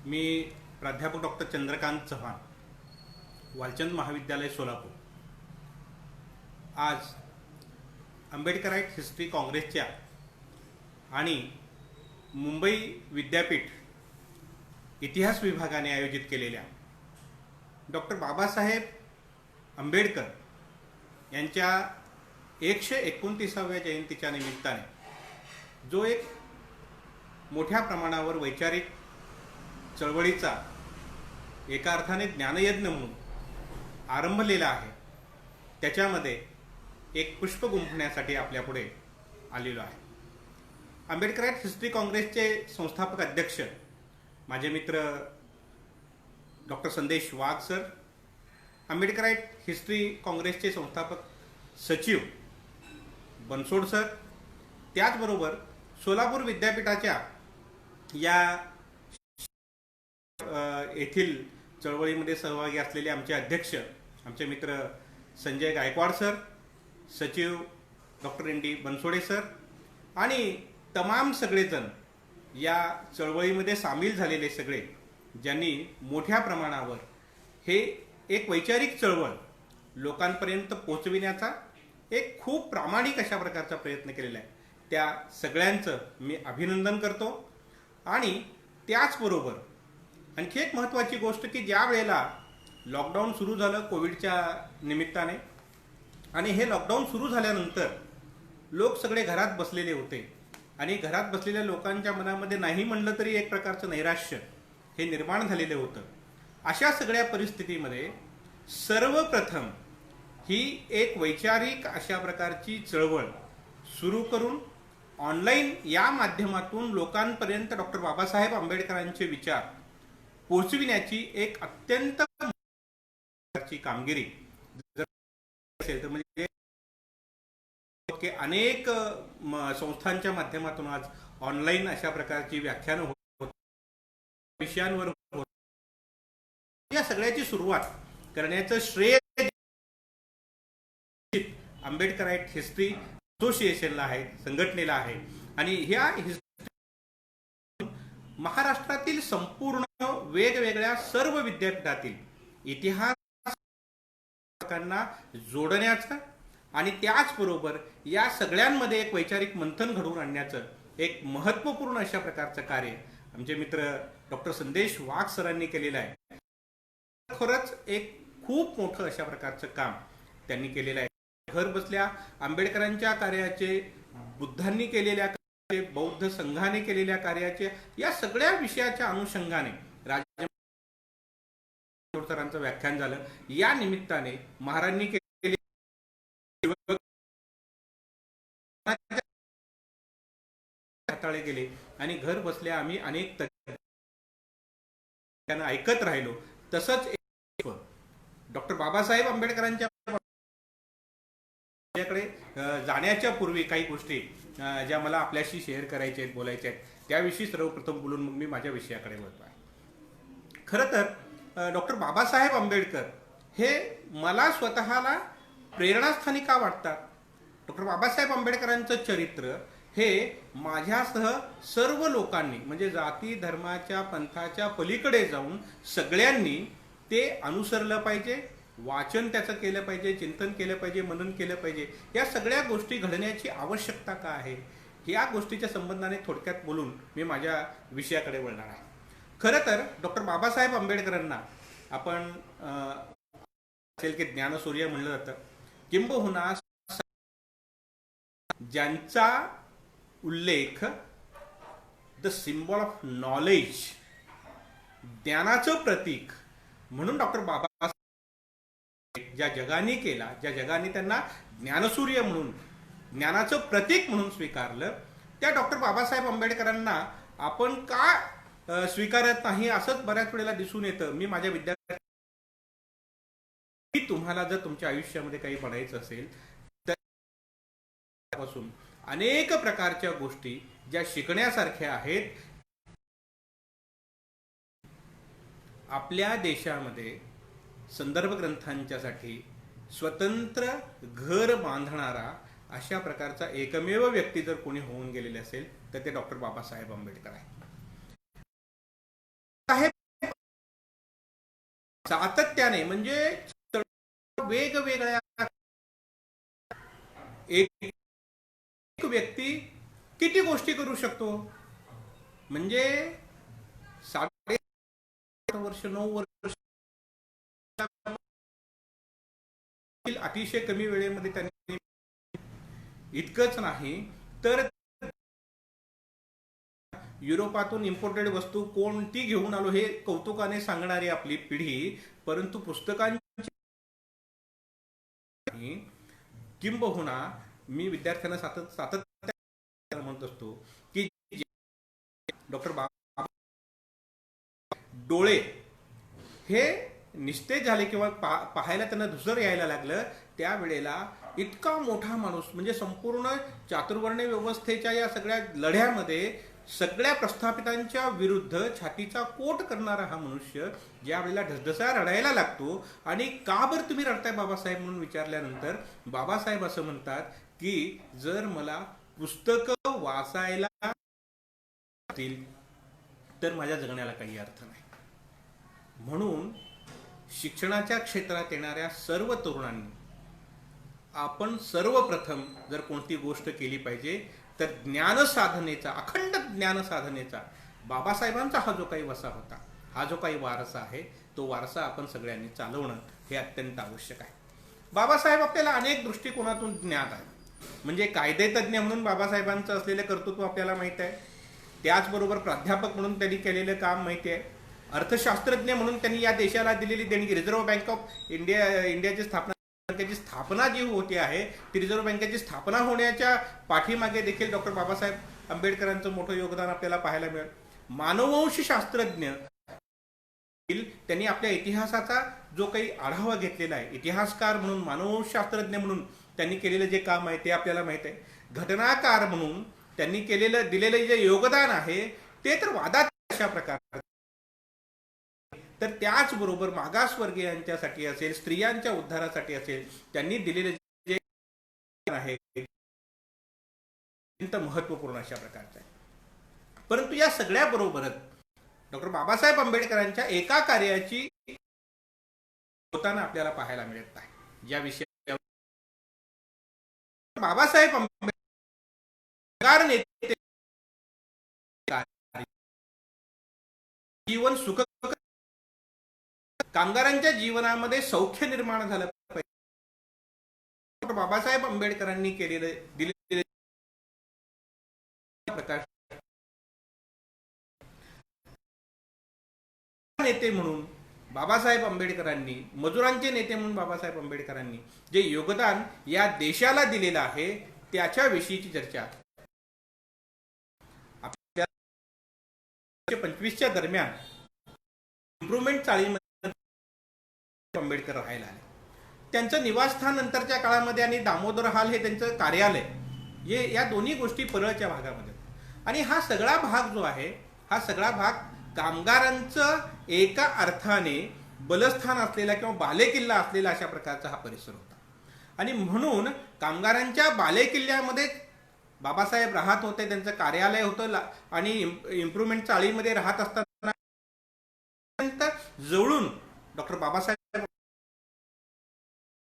मी प्राध्यापक डॉक्टर चंद्रकांत चव्हाण, वालचंद महाविद्यालय सोलापूर. आज आंबेडकराईट हिस्ट्री काँग्रेसच्या आणि मुंबई विद्यापीठ इतिहास विभागाने आयोजित केलेल्या डॉक्टर बाबासाहेब आंबेडकर यांच्या 129व्या जयंतीच्या निमित्ताने जो एक मोठ्या प्रमाणावर वैचारिक चळवळीचा एका अर्थाने ज्ञानयज्ञ म्हणून आरंभलेला आहे, त्याच्यामध्ये एक पुष्प गुंफण्यासाठी आपल्यापुढे आलेलो आहे. आंबेडकराईट हिस्ट्री काँग्रेसचे संस्थापक अध्यक्ष माझे मित्र डॉक्टर संदेश वाघ सर, आंबेडकराईट हिस्ट्री काँग्रेसचे संस्थापक सचिव बनसोड सर, त्याचबरोबर सोलापूर विद्यापीठाच्या या येथील चळवळीमध्ये सहभागी असलेले आमचे अध्यक्ष आमचे मित्र संजय गायकवाड सर, सचिव डॉक्टर एन.डी. बनसोडे सर आणि तमाम सगळेजण या चळवळीमध्ये सामील झालेले सगळे, ज्यांनी मोठ्या प्रमाणावर हे एक वैचारिक चळवळ लोकांपर्यंत पोहोचविण्याचा एक खूप प्रामाणिक अशा प्रकारचा प्रयत्न केलेला आहे, त्या सगळ्यांचं मी अभिनंदन करतो. आणि त्याचबरोबर आणखी एक महत्त्वाची गोष्ट की ज्या वेळेला लॉकडाऊन सुरू झालं कोविडच्या निमित्ताने, आणि हे लॉकडाऊन सुरू झाल्यानंतर लोक सगळे घरात बसलेले होते आणि घरात बसलेल्या लोकांच्या मनामध्ये नाही म्हणलं तरी एक प्रकारचं नैराश्य हे निर्माण झालेलं होतं. अशा सगळ्या परिस्थितीमध्ये सर्वप्रथम ही एक वैचारिक अशा प्रकारची चळवळ सुरू करून ऑनलाईन या माध्यमातून लोकांपर्यंत डॉक्टर बाबासाहेब आंबेडकरांचे विचार पोहोचविण्याची एक अत्यंत कामगिरी असेल तर म्हणजे अनेक संस्थांच्या माध्यमातून आज ऑनलाईन अशा प्रकारची व्याख्यानं होत, विषयांवर होत, या सगळ्याची सुरुवात करण्याचं श्रेय आंबेडकराईट हिस्ट्री असोसिएशनला आहे, संघटनेला आहे. आणि ह्या महाराष्ट्रातील संपूर्ण वेगवेगळ्या सर्व विद्यापीठातील इतिहासांना जोडण्याचं आणि त्याचबरोबर या सगळ्यांमध्ये एक वैचारिक मंथन घडवून आणण्याचं एक महत्त्वपूर्ण अशा प्रकारचं कार्य आमचे मित्र डॉक्टर संदेश वाघ सरांनी केलेलं आहे. खरंच एक खूप मोठं अशा प्रकारचं काम त्यांनी केलेलं आहे. घर बसल्या आंबेडकरांच्या कार्याचे, बुद्धांनी केलेल्या कार्याचे, बौद्ध संघाने केलेल्या कार्याचे, या सगळ्या विषयाच्या अनुषंगाने सरांचं व्याख्यान झालं. या निमित्ताने महाराजांनी केलेले हाताळे गेले आणि घर बसल्या आम्ही अनेक त्यांना ऐकत राहिलो. तसंच डॉक्टर बाबासाहेब आंबेडकरांच्या जाण्याच्या पूर्वी काही गोष्टी ज्या मला आपल्याशी शेअर करायच्या आहेत, बोलायच्या आहेत, त्याविषयी सर्वप्रथम बोलून मग मी माझ्या विषयाकडे वळतो आहे. खरं तर डॉक्टर बाबासाहेब आंबेडकर हे मला स्वतःला प्रेरणास्थानी का वाटतात? डॉक्टर बाबासाहेब आंबेडकरांचं चरित्र हे माझ्यासह सर्व लोकांनी, म्हणजे जाती धर्माच्या पंथाच्या पलीकडे जाऊन सगळ्यांनी ते अनुसरलं पाहिजे, वाचन त्याचं केलं पाहिजे, चिंतन केलं पाहिजे, मनन केलं पाहिजे. या सगळ्या गोष्टी घडण्याची आवश्यकता का आहे, या गोष्टीच्या संबंधाने थोडक्यात बोलून मी माझ्या विषयाकडे वळणार आहे. खरं तर डॉक्टर बाबासाहेब आंबेडकरांना आपण असेल की ज्ञानसूर्य म्हणलं जातं, किंबहुना ज्यांचा उल्लेख द सिम्बॉल ऑफ नॉलेज, ज्ञानाचं प्रतीक म्हणून डॉक्टर बाबासाहेब ज्या जगाने केला, ज्या जगाने त्यांना ज्ञानसूर्य म्हणून, ज्ञानाचं प्रतीक म्हणून स्वीकारलं, त्या डॉक्टर बाबासाहेब आंबेडकरांना आपण का स्वीकारत नाही असंच बऱ्याच वेळेला दिसून येतं. मी माझ्या विद्यार्थी तुम्हाला जर तुमच्या आयुष्यामध्ये काही बनायचं असेल तर पासून अनेक प्रकारच्या गोष्टी ज्या शिकण्यासारख्या आहेत. आपल्या देशामध्ये संदर्भ ग्रंथांच्यासाठी स्वतंत्र घर बांधणारा अशा प्रकारचा एकमेव व्यक्ती जर कोणी होऊन गेलेले असेल तर ते डॉक्टर बाबासाहेब आंबेडकर आहे. सातत्याने म्हणजे वेगवेगळ्या एक व्यक्ती किती गोष्टी करू शकतो म्हणजे 8.5 वर्ष 9 वर्ष अतिशय कमी वेळेमध्ये त्यांनी इतकंच नाही तर युरोपातून इम्पोर्टेड वस्तू कोणती घेऊन आलो हे कौतुकाने सांगणारी आपली पिढी, परंतु पुस्तकांची किंबहुना मी विद्यार्थ्यांना सातत्याने म्हणत असतो की डॉक्टर बाबा डोळे हे निस्तेज झाले किंवा पाहायला त्यांना धुसर यायला लागलं त्यावेळेला इतका मोठा माणूस म्हणजे संपूर्ण चातुर्वर्ण्य व्यवस्थेच्या या सगळ्या लढ्यामध्ये सगळ्या प्रस्थापितांच्या विरुद्ध छातीचा कोट करणारा हा मनुष्य ज्या वेळेला ढसढसा रडायला लागतो आणि का बरं तुम्ही रडताय बाबासाहेब म्हणून विचारल्यानंतर बाबासाहेब असं म्हणतात की जर मला पुस्तकं वाचायला तर माझ्या जगण्याला काही अर्थ नाही. म्हणून शिक्षणाच्या क्षेत्रात येणाऱ्या सर्व तरुणांनी आपण सर्वप्रथम जर कोणती गोष्ट केली पाहिजे तर ज्ञानसाधनेचा, अखंड ज्ञानसाधनेचा बाबासाहेबांचा हा जो काही वसा होता, हा जो काही वारसा आहे, तो वारसा आपण सगळ्यांनी चालवणं हे अत्यंत आवश्यक आहे. बाबासाहेब आपल्याला अनेक दृष्टिकोनातून ज्ञात आहे. म्हणजे कायदेतज्ञ म्हणून बाबासाहेबांचं असलेलं कर्तृत्व आपल्याला माहित आहे. त्याचबरोबर प्राध्यापक म्हणून त्यांनी केलेलं काम माहिती आहे. अर्थशास्त्रज्ञ म्हणून त्यांनी या देशाला दिलेली देणगी, रिझर्व्ह बँक ऑफ इंडियाची स्थापना जी होती आहे ती रिझर्व्ह बँकेची स्थापना होण्याच्या पाठीमागे देखील डॉक्टर बाबासाहेब आंबेडकरांचं मोठं योगदान आपल्याला पाहायला मिळेल. मानववंश शास्त्रज्ञ त्यांनी आपल्या इतिहासाचा जो काही आढावा घेतलेला आहे, इतिहासकार म्हणून, मानववंश शास्त्रज्ञ म्हणून त्यांनी केलेलं जे काम आहे ते आपल्याला माहित आहे. घटनाकार म्हणून त्यांनी दिलेलं जे योगदान आहे ते तर वादात अशा प्रकारे. तर त्याचबरोबर मागासवर्गीयांच्यासाठी असेल, स्त्रियांच्या उद्धारासाठी असेल, त्यांनी दिलेले जे आहे अत्यंत महत्वपूर्ण अशा प्रकारचं आहे. परंतु या सगळ्या बरोबरच डॉक्टर बाबासाहेब आंबेडकरांच्या एका कार्याची होताना आपल्याला पाहायला मिळत आहे. ज्या विषयावर बाबासाहेब आंबेडकर नेते जीवन सुख कामगारांच्या जीवनामध्ये सौख्य निर्माण झालं पाहिजे. बाबासाहेब आंबेडकरांनी दिलेले प्रकाश नेते म्हणून बाबासाहेब आंबेडकरांनी, मजुरांचे नेते म्हणून बाबासाहेब आंबेडकरांनी जे योगदान या देशाला दिलेलं आहे त्याच्याविषयीची चर्चा 25च्या दरम्यान इम्प्रुव्हमेंट चाळीमध्ये आंबेडकर राहायला आले. त्यांचं निवासस्थान नंतरच्या काळामध्ये आणि दामोदर हाल हे त्यांचं कार्यालय, या दोन्ही गोष्टी परळच्या भागामध्ये. आणि हा सगळा भाग जो आहे, हा सगळा भाग कामगारांचं एका अर्थाने बलस्थान असलेला किंवा बालेकिल्ला असलेला अशा प्रकारचा हा परिसर होता. आणि म्हणून कामगारांच्या बालेकिल्ल्यामध्ये बाबासाहेब राहत होते, त्यांचं कार्यालय होतं. आणि इम्प्रुव्हमेंट चाळीमध्ये राहत असताना जवळून डॉक्टर बाबासाहेब,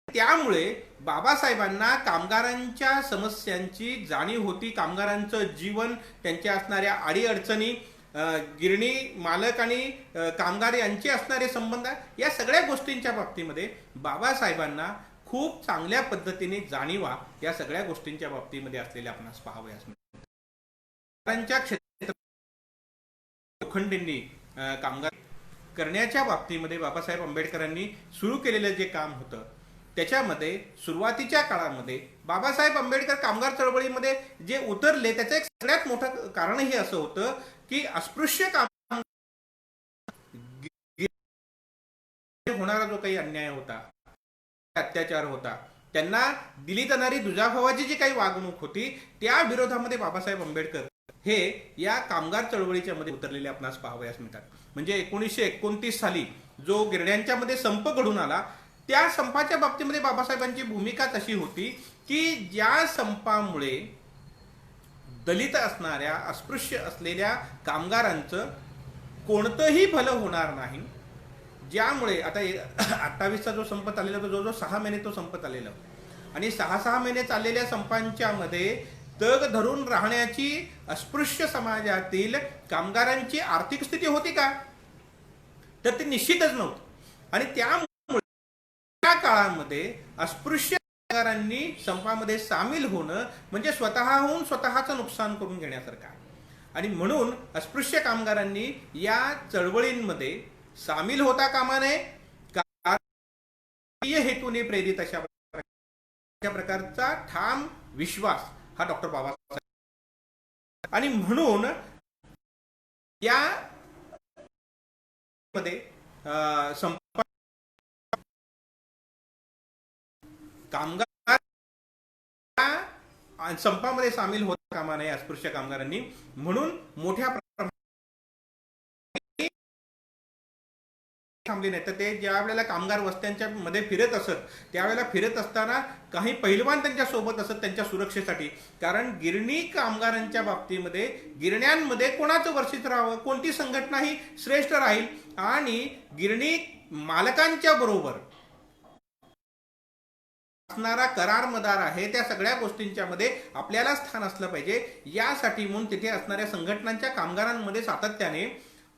त्यामुळे बाबासाहेबांना कामगारांच्या समस्यांची जाणीव होती. कामगारांचं जीवन, त्यांच्या असणाऱ्या अडीअडचणी, गिरणी मालक आणि कामगार यांचे असणारे संबंध, या सगळ्या गोष्टींच्या बाबतीमध्ये बाबासाहेबांना खूप चांगल्या पद्धतीने जाणीवा या सगळ्या गोष्टींच्या बाबतीमध्ये असलेल्या आपणास पाहावयास मिळतात. कामगारांच्या क्षेत्रात लोखंडेंनी कामगार करण्याच्या बाबतीमध्ये बाबासाहेब आंबेडकरांनी सुरू केलेलं जे काम होतं त्याच्यामध्ये सुरुवातीच्या काळामध्ये बाबासाहेब आंबेडकर कामगार चळवळीमध्ये जे उतरले त्याचं एक सगळ्यात मोठं कारण हे असं होतं की अस्पृश्य काम होणारा जो काही अन्याय होता, अत्याचार होता, त्यांना दिली जाणारी दुजाभावाची जी काही वागणूक होती त्या विरोधामध्ये बाबासाहेब आंबेडकर हे या कामगार चळवळीच्या मध्ये उतरलेले आपणास पाहावयास मिळतात. म्हणजे 1929 साली जो गिरण्यांच्या मध्ये संप घडून आला, त्या संपाच्या बाबतीमध्ये बाबासाहेबांची भूमिकाच अशी होती की ज्या संपामुळे दलित असणाऱ्या, अस्पृश्य असलेल्या कामगारांचं कोणतंही भलं होणार नाही, ज्यामुळे आता 28चा जो संप चाललेला तो जवळजवळ 6 महिने तो संप चाललेला आणि 6 महिने चाललेल्या संपांच्या मध्ये तग धरून राहण्याची अस्पृश्य समाजातील कामगारांची आर्थिक स्थिती होती का? तर ती निश्चितच नव्हती. आणि त्यामुळे त्या काळामध्ये अस्पृश्य कामगारांनी संपामध्ये सामील होणं म्हणजे स्वतःहून स्वतःचं नुकसान करून घेण्यासारखं आहे. आणि म्हणून अस्पृश्य कामगारांनी या चळवळींमध्ये सामील होता कामा नये. हेतूने प्रेरित अशा प्रकारचा ठाम विश्वास हा डॉक्टर बाबासाहेब आणि म्हणून या मध्ये कामगार संपामध्ये सामील होता कामा नये अस्पृश्य कामगारांनी. म्हणून मोठ्या थांबले नाही. तर ते ज्या वेळेला कामगार वस्त्यांच्या मध्ये फिरत असत त्यावेळेला फिरत असताना काही पैलवान त्यांच्या सोबत असत त्यांच्या सुरक्षेसाठी. कारण गिरणी कामगारांच्या बाबतीमध्ये गिरण्यांमध्ये कोणाचं वर्षित राहावं, कोणती संघटना ही श्रेष्ठ राहील आणि गिरणी मालकांच्या बरोबर असणारा करारमदार आहे त्या सगळ्या गोष्टींच्या मध्ये आपल्याला स्थान असलं पाहिजे. यासाठी म्हणून तिथे असणाऱ्या संघटनांच्या कामगारांमध्ये सातत्याने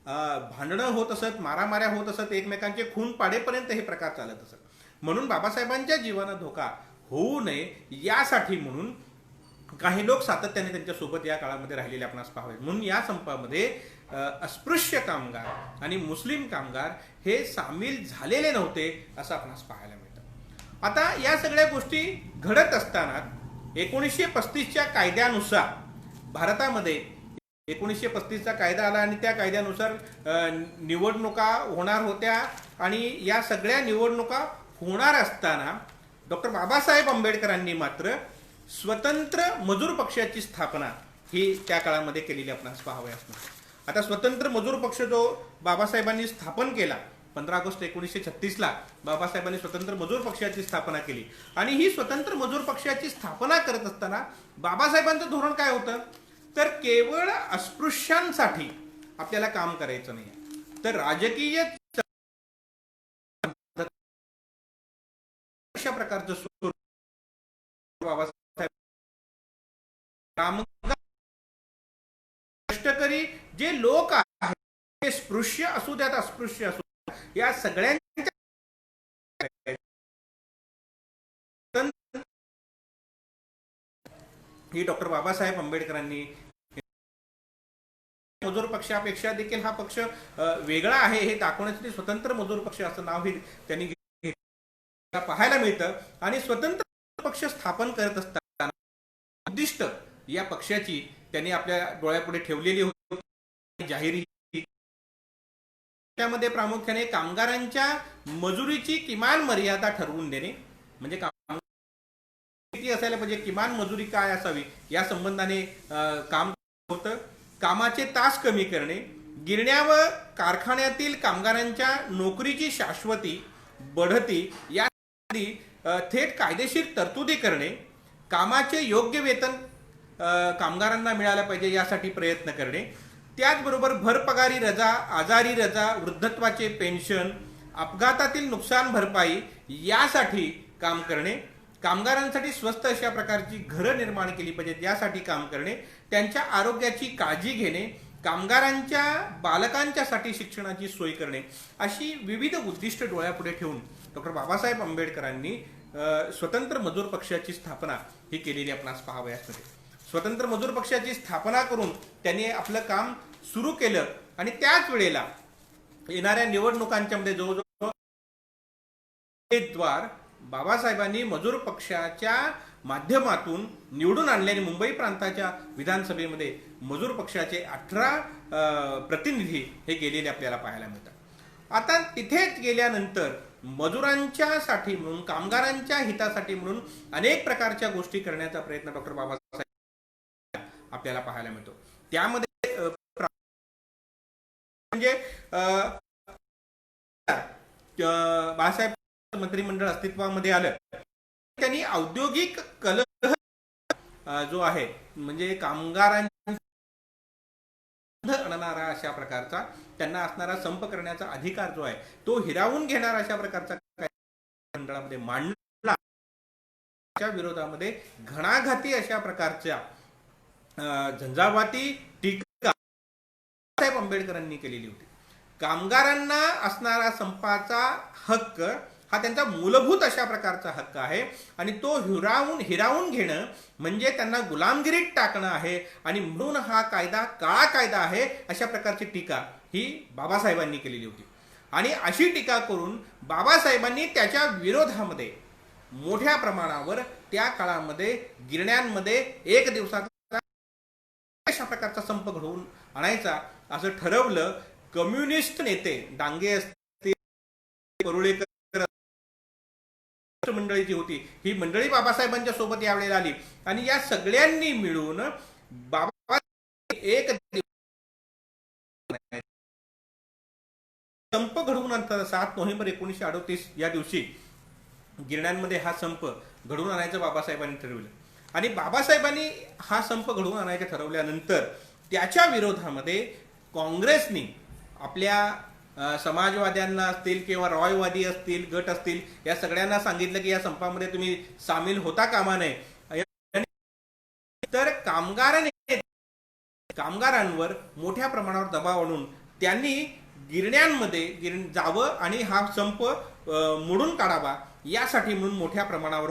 भांडणं होत असत, मारामाऱ्या होत असत, एकमेकांचे खून पाडेपर्यंत हे प्रकार चालत असत. म्हणून बाबासाहेबांच्या जीवाला धोका होऊ नये यासाठी म्हणून काही लोक सातत्याने त्यांच्या सोबत या काळामध्ये राहिलेले आपणास पाहावे. म्हणून या संपामध्ये अस्पृश्य कामगार आणि मुस्लिम कामगार हे सामील झालेले नव्हते असं आपणास पाहायला मिळतं. आता या सगळ्या गोष्टी घडत असताना 1935च्या कायद्यानुसार भारतामध्ये 1935चा कायदा आला आणि त्या कायद्यानुसार निवडणुका होणार होत्या आणि या सगळ्या निवडणुका होणार असताना डॉक्टर बाबासाहेब आंबेडकरांनी मात्र स्वतंत्र मजूर पक्षाची स्थापना ही त्या काळामध्ये केलेली आपणास पाहावे असणार. आता स्वतंत्र मजूर पक्ष जो बाबासाहेबांनी स्थापन केला 15 ऑगस्ट 1936ला बाबासाहेबांनी स्वतंत्र मजूर पक्षाची स्थापना केली. आणि ही स्वतंत्र मजूर पक्षाची स्थापना करत असताना बाबासाहेबांचं धोरण काय होतं? तर केवळ अस्पृश्यांसाठी आपल्याला काम करायचं नाही, तर राजकीय अशा प्रकारचं बाबासाहेब कष्टकरी जे लोक आहेत ते स्पृश्य असू द्यात अस्पृश्य असू द्यात या सगळ्यांच्या ही डॉक्टर बाबासाहेब आंबेडकरांनी मजूर पक्षापेक्षा देखील हा पक्ष वेगळा आहे हे दाखवण्यासाठी स्वतंत्र मजूर पक्ष असं नाव हे त्यांनी पाहायला मिळतं. आणि स्वतंत्र पक्ष स्थापन करत असताना उद्दिष्ट या पक्षाची त्यांनी आपल्या डोळ्यापुढे ठेवलेली होती जाहीर. त्यामध्ये प्रामुख्याने कामगारांच्या मजुरीची किमान मर्यादा ठरवून देणे म्हणजे किती असायला पाहिजे, किमान मजुरी काय असावी या संबंधाने काम होतं. कामाचे तास कमी करणे, गिरण्या व कारखान्यातील कामगारांच्या नोकरीची शाश्वती बढती यासाठी थेट कायदेशीर तरतुदी करणे, कामाचे योग्य वेतन कामगारांना मिळालं पाहिजे यासाठी प्रयत्न करणे, त्याचबरोबर भरपगारी रजा, आजारी रजा, वृद्धत्वाचे पेन्शन, अपघातातील नुकसान भरपाई यासाठी काम करणे, कामगारांसाठी स्वस्त अशा प्रकारची घरं निर्माण केली पाहिजेत यासाठी काम करणे, त्यांच्या आरोग्याची काळजी घेणे, कामगारांच्या बालकांच्यासाठी शिक्षणाची सोय करणे अशी विविध उद्दिष्ट डोळ्यापुढे ठेवून डॉक्टर बाबासाहेब आंबेडकरांनी स्वतंत्र मजूर पक्षाची स्थापना ही केलेली आपणास पाहावयास मिळते. स्वतंत्र मजूर पक्षाची स्थापना करून त्यांनी आपलं काम सुरू केलं आणि त्याच वेळेला येणाऱ्या निवडणुकांच्या मध्ये जवळजवळ उमेदवार बाबासाहेबांनी मजूर पक्षाच्या माध्यमातून निवडून आणल्याने मुंबई प्रांताच्या विधानसभेमध्ये मजूर पक्षाचे 18 प्रतिनिधी हे गेलेले आपल्याला पाहायला मिळतात. आता तिथेच गेल्यानंतर मजुरांच्यासाठी म्हणून कामगारांच्या हितासाठी म्हणून अनेक प्रकारच्या गोष्टी करण्याचा प्रयत्न डॉक्टर बाबासाहेब आपल्याला पाहायला मिळतो. त्यामध्ये म्हणजे बाळासाहेब मंत्रिमंडळ अस्तित्वामध्ये आलं त्यांनी औद्योगिक कलह जो आहे म्हणजे कामगारांच्या आणणारा अशा प्रकारचा त्यांना असणारा संप करण्याचा अधिकार जो आहे तो हिरावून घेणारा अशा प्रकारचा मंडळामध्ये मांडला. त्या विरोधामध्ये घणाघाती अशा प्रकारच्या झंझावाती टीका साहेब आंबेडकरांनी केलेली होती. कामगारांना असणारा संपाचा हक्क हा त्यांचा मूलभूत अशा प्रकारचा हक्क आहे आणि तो हिरावून घेणं म्हणजे त्यांना गुलामगिरीत टाकणं आहे आणि म्हणून हा कायदा काळा कायदा आहे अशा प्रकारची टीका ही बाबासाहेबांनी केलेली होती. आणि अशी टीका करून बाबासाहेबांनी त्याच्या विरोधामध्ये मोठ्या प्रमाणावर त्या काळामध्ये गिरण्यांमध्ये एक दिवसाचा अशा प्रकारचा संप घडवून आणायचा असं ठरवलं. कम्युनिस्ट नेते डांगे असतील, परुळेकर मंडळी जी होती ही मंडळी बाबासाहेबांच्या सोबत यावेळेला आली आणि या सगळ्यांनी मिळून बाबा एक संप घडवून आणतात. 7 नोव्हेंबर 1938 या दिवशी गिरण्यांमध्ये हा संप घडवून आणायचं बाबासाहेबांनी ठरवलं. आणि बाबासाहेबांनी हा संप घडवून आणायचं ठरवल्यानंतर त्याच्या विरोधामध्ये काँग्रेसनी आपल्या समाजवाद्यांना असतील किंवा रॉयवादी असतील गट असतील या सगळ्यांना सांगितलं की या संपामध्ये तुम्ही सामील होता कामा नये. तर कामगारांवर मोठ्या प्रमाणावर दबाव आणून त्यांनी गिरण्यांमध्ये जावं आणि हा संप मोडून काढावा यासाठी म्हणून मोठ्या प्रमाणावर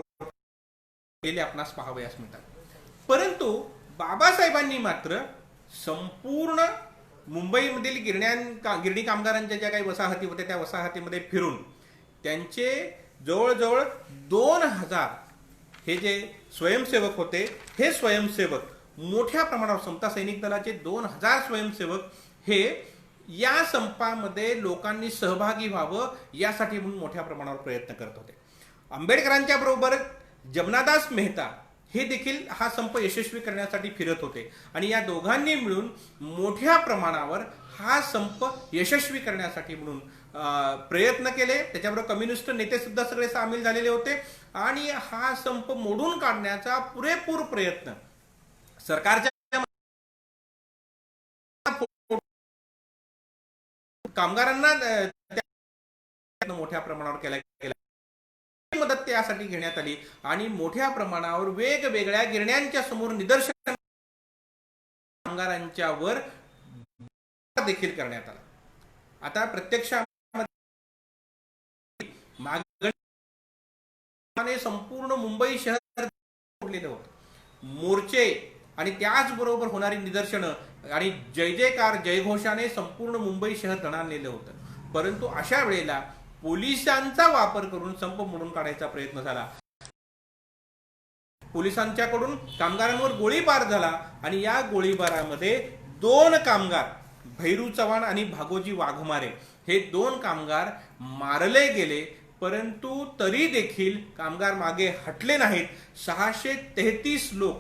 केले आपणास पाहावयास मिळतात. परंतु बाबासाहेबांनी मात्र संपूर्ण मुंबईमधील गिरणी कामगारांच्या ज्या काही वसाहती होत्या त्या वसाहतीमध्ये फिरून त्यांचे जवळजवळ 2000 हे जे स्वयंसेवक होते हे स्वयंसेवक मोठ्या प्रमाणावर समता सैनिक दलाचे 2000 स्वयंसेवक हे या संपामध्ये लोकांनी सहभागी व्हावं यासाठी म्हणून मोठ्या प्रमाणावर प्रयत्न करत होते. आंबेडकरांच्या बरोबर जमनादास मेहता हे देखील हा संप यशस्वी करण्यासाठी फिरत होते आणि या दोघांनी मिळून मोठ्या प्रमाणावर हा संप यशस्वी करण्यासाठी म्हणून प्रयत्न केले. त्याच्याबरोबर कम्युनिस्ट नेते सुद्धा सगळे सामील झालेले होते आणि हा संप मोडून काढण्याचा पुरेपूर प्रयत्न सरकारच्या कामगारांना मोठ्या प्रमाणावर केला मदत त्यासाठी घेण्यात आली आणि मोठ्या प्रमाणावर वेगवेगळ्या गिरण्यांच्या समोर निदर्शन कामगारांच्या वर देखील करण्यात आला. आता प्रत्यक्षाने संपूर्ण मुंबई शहर फोडलेलं होतं. मोर्चे आणि त्याचबरोबर होणारी निदर्शनं आणि जय जयकार जयघोषाने संपूर्ण मुंबई शहर दणाणलेलं होतं. परंतु अशा वेळेला पोलिसांचा वापर करून संप मोडून काढायचा प्रयत्न झाला. पोलिसांच्याकडून कामगारांवर गोळीबार झाला आणि या गोळीबारामध्ये 2 कामगार भैरू चव्हाण आणि भागोजी वाघमारे हे 2 कामगार मारले गेले. परंतु तरी देखील कामगार मागे हटले नाहीत. 633 लोक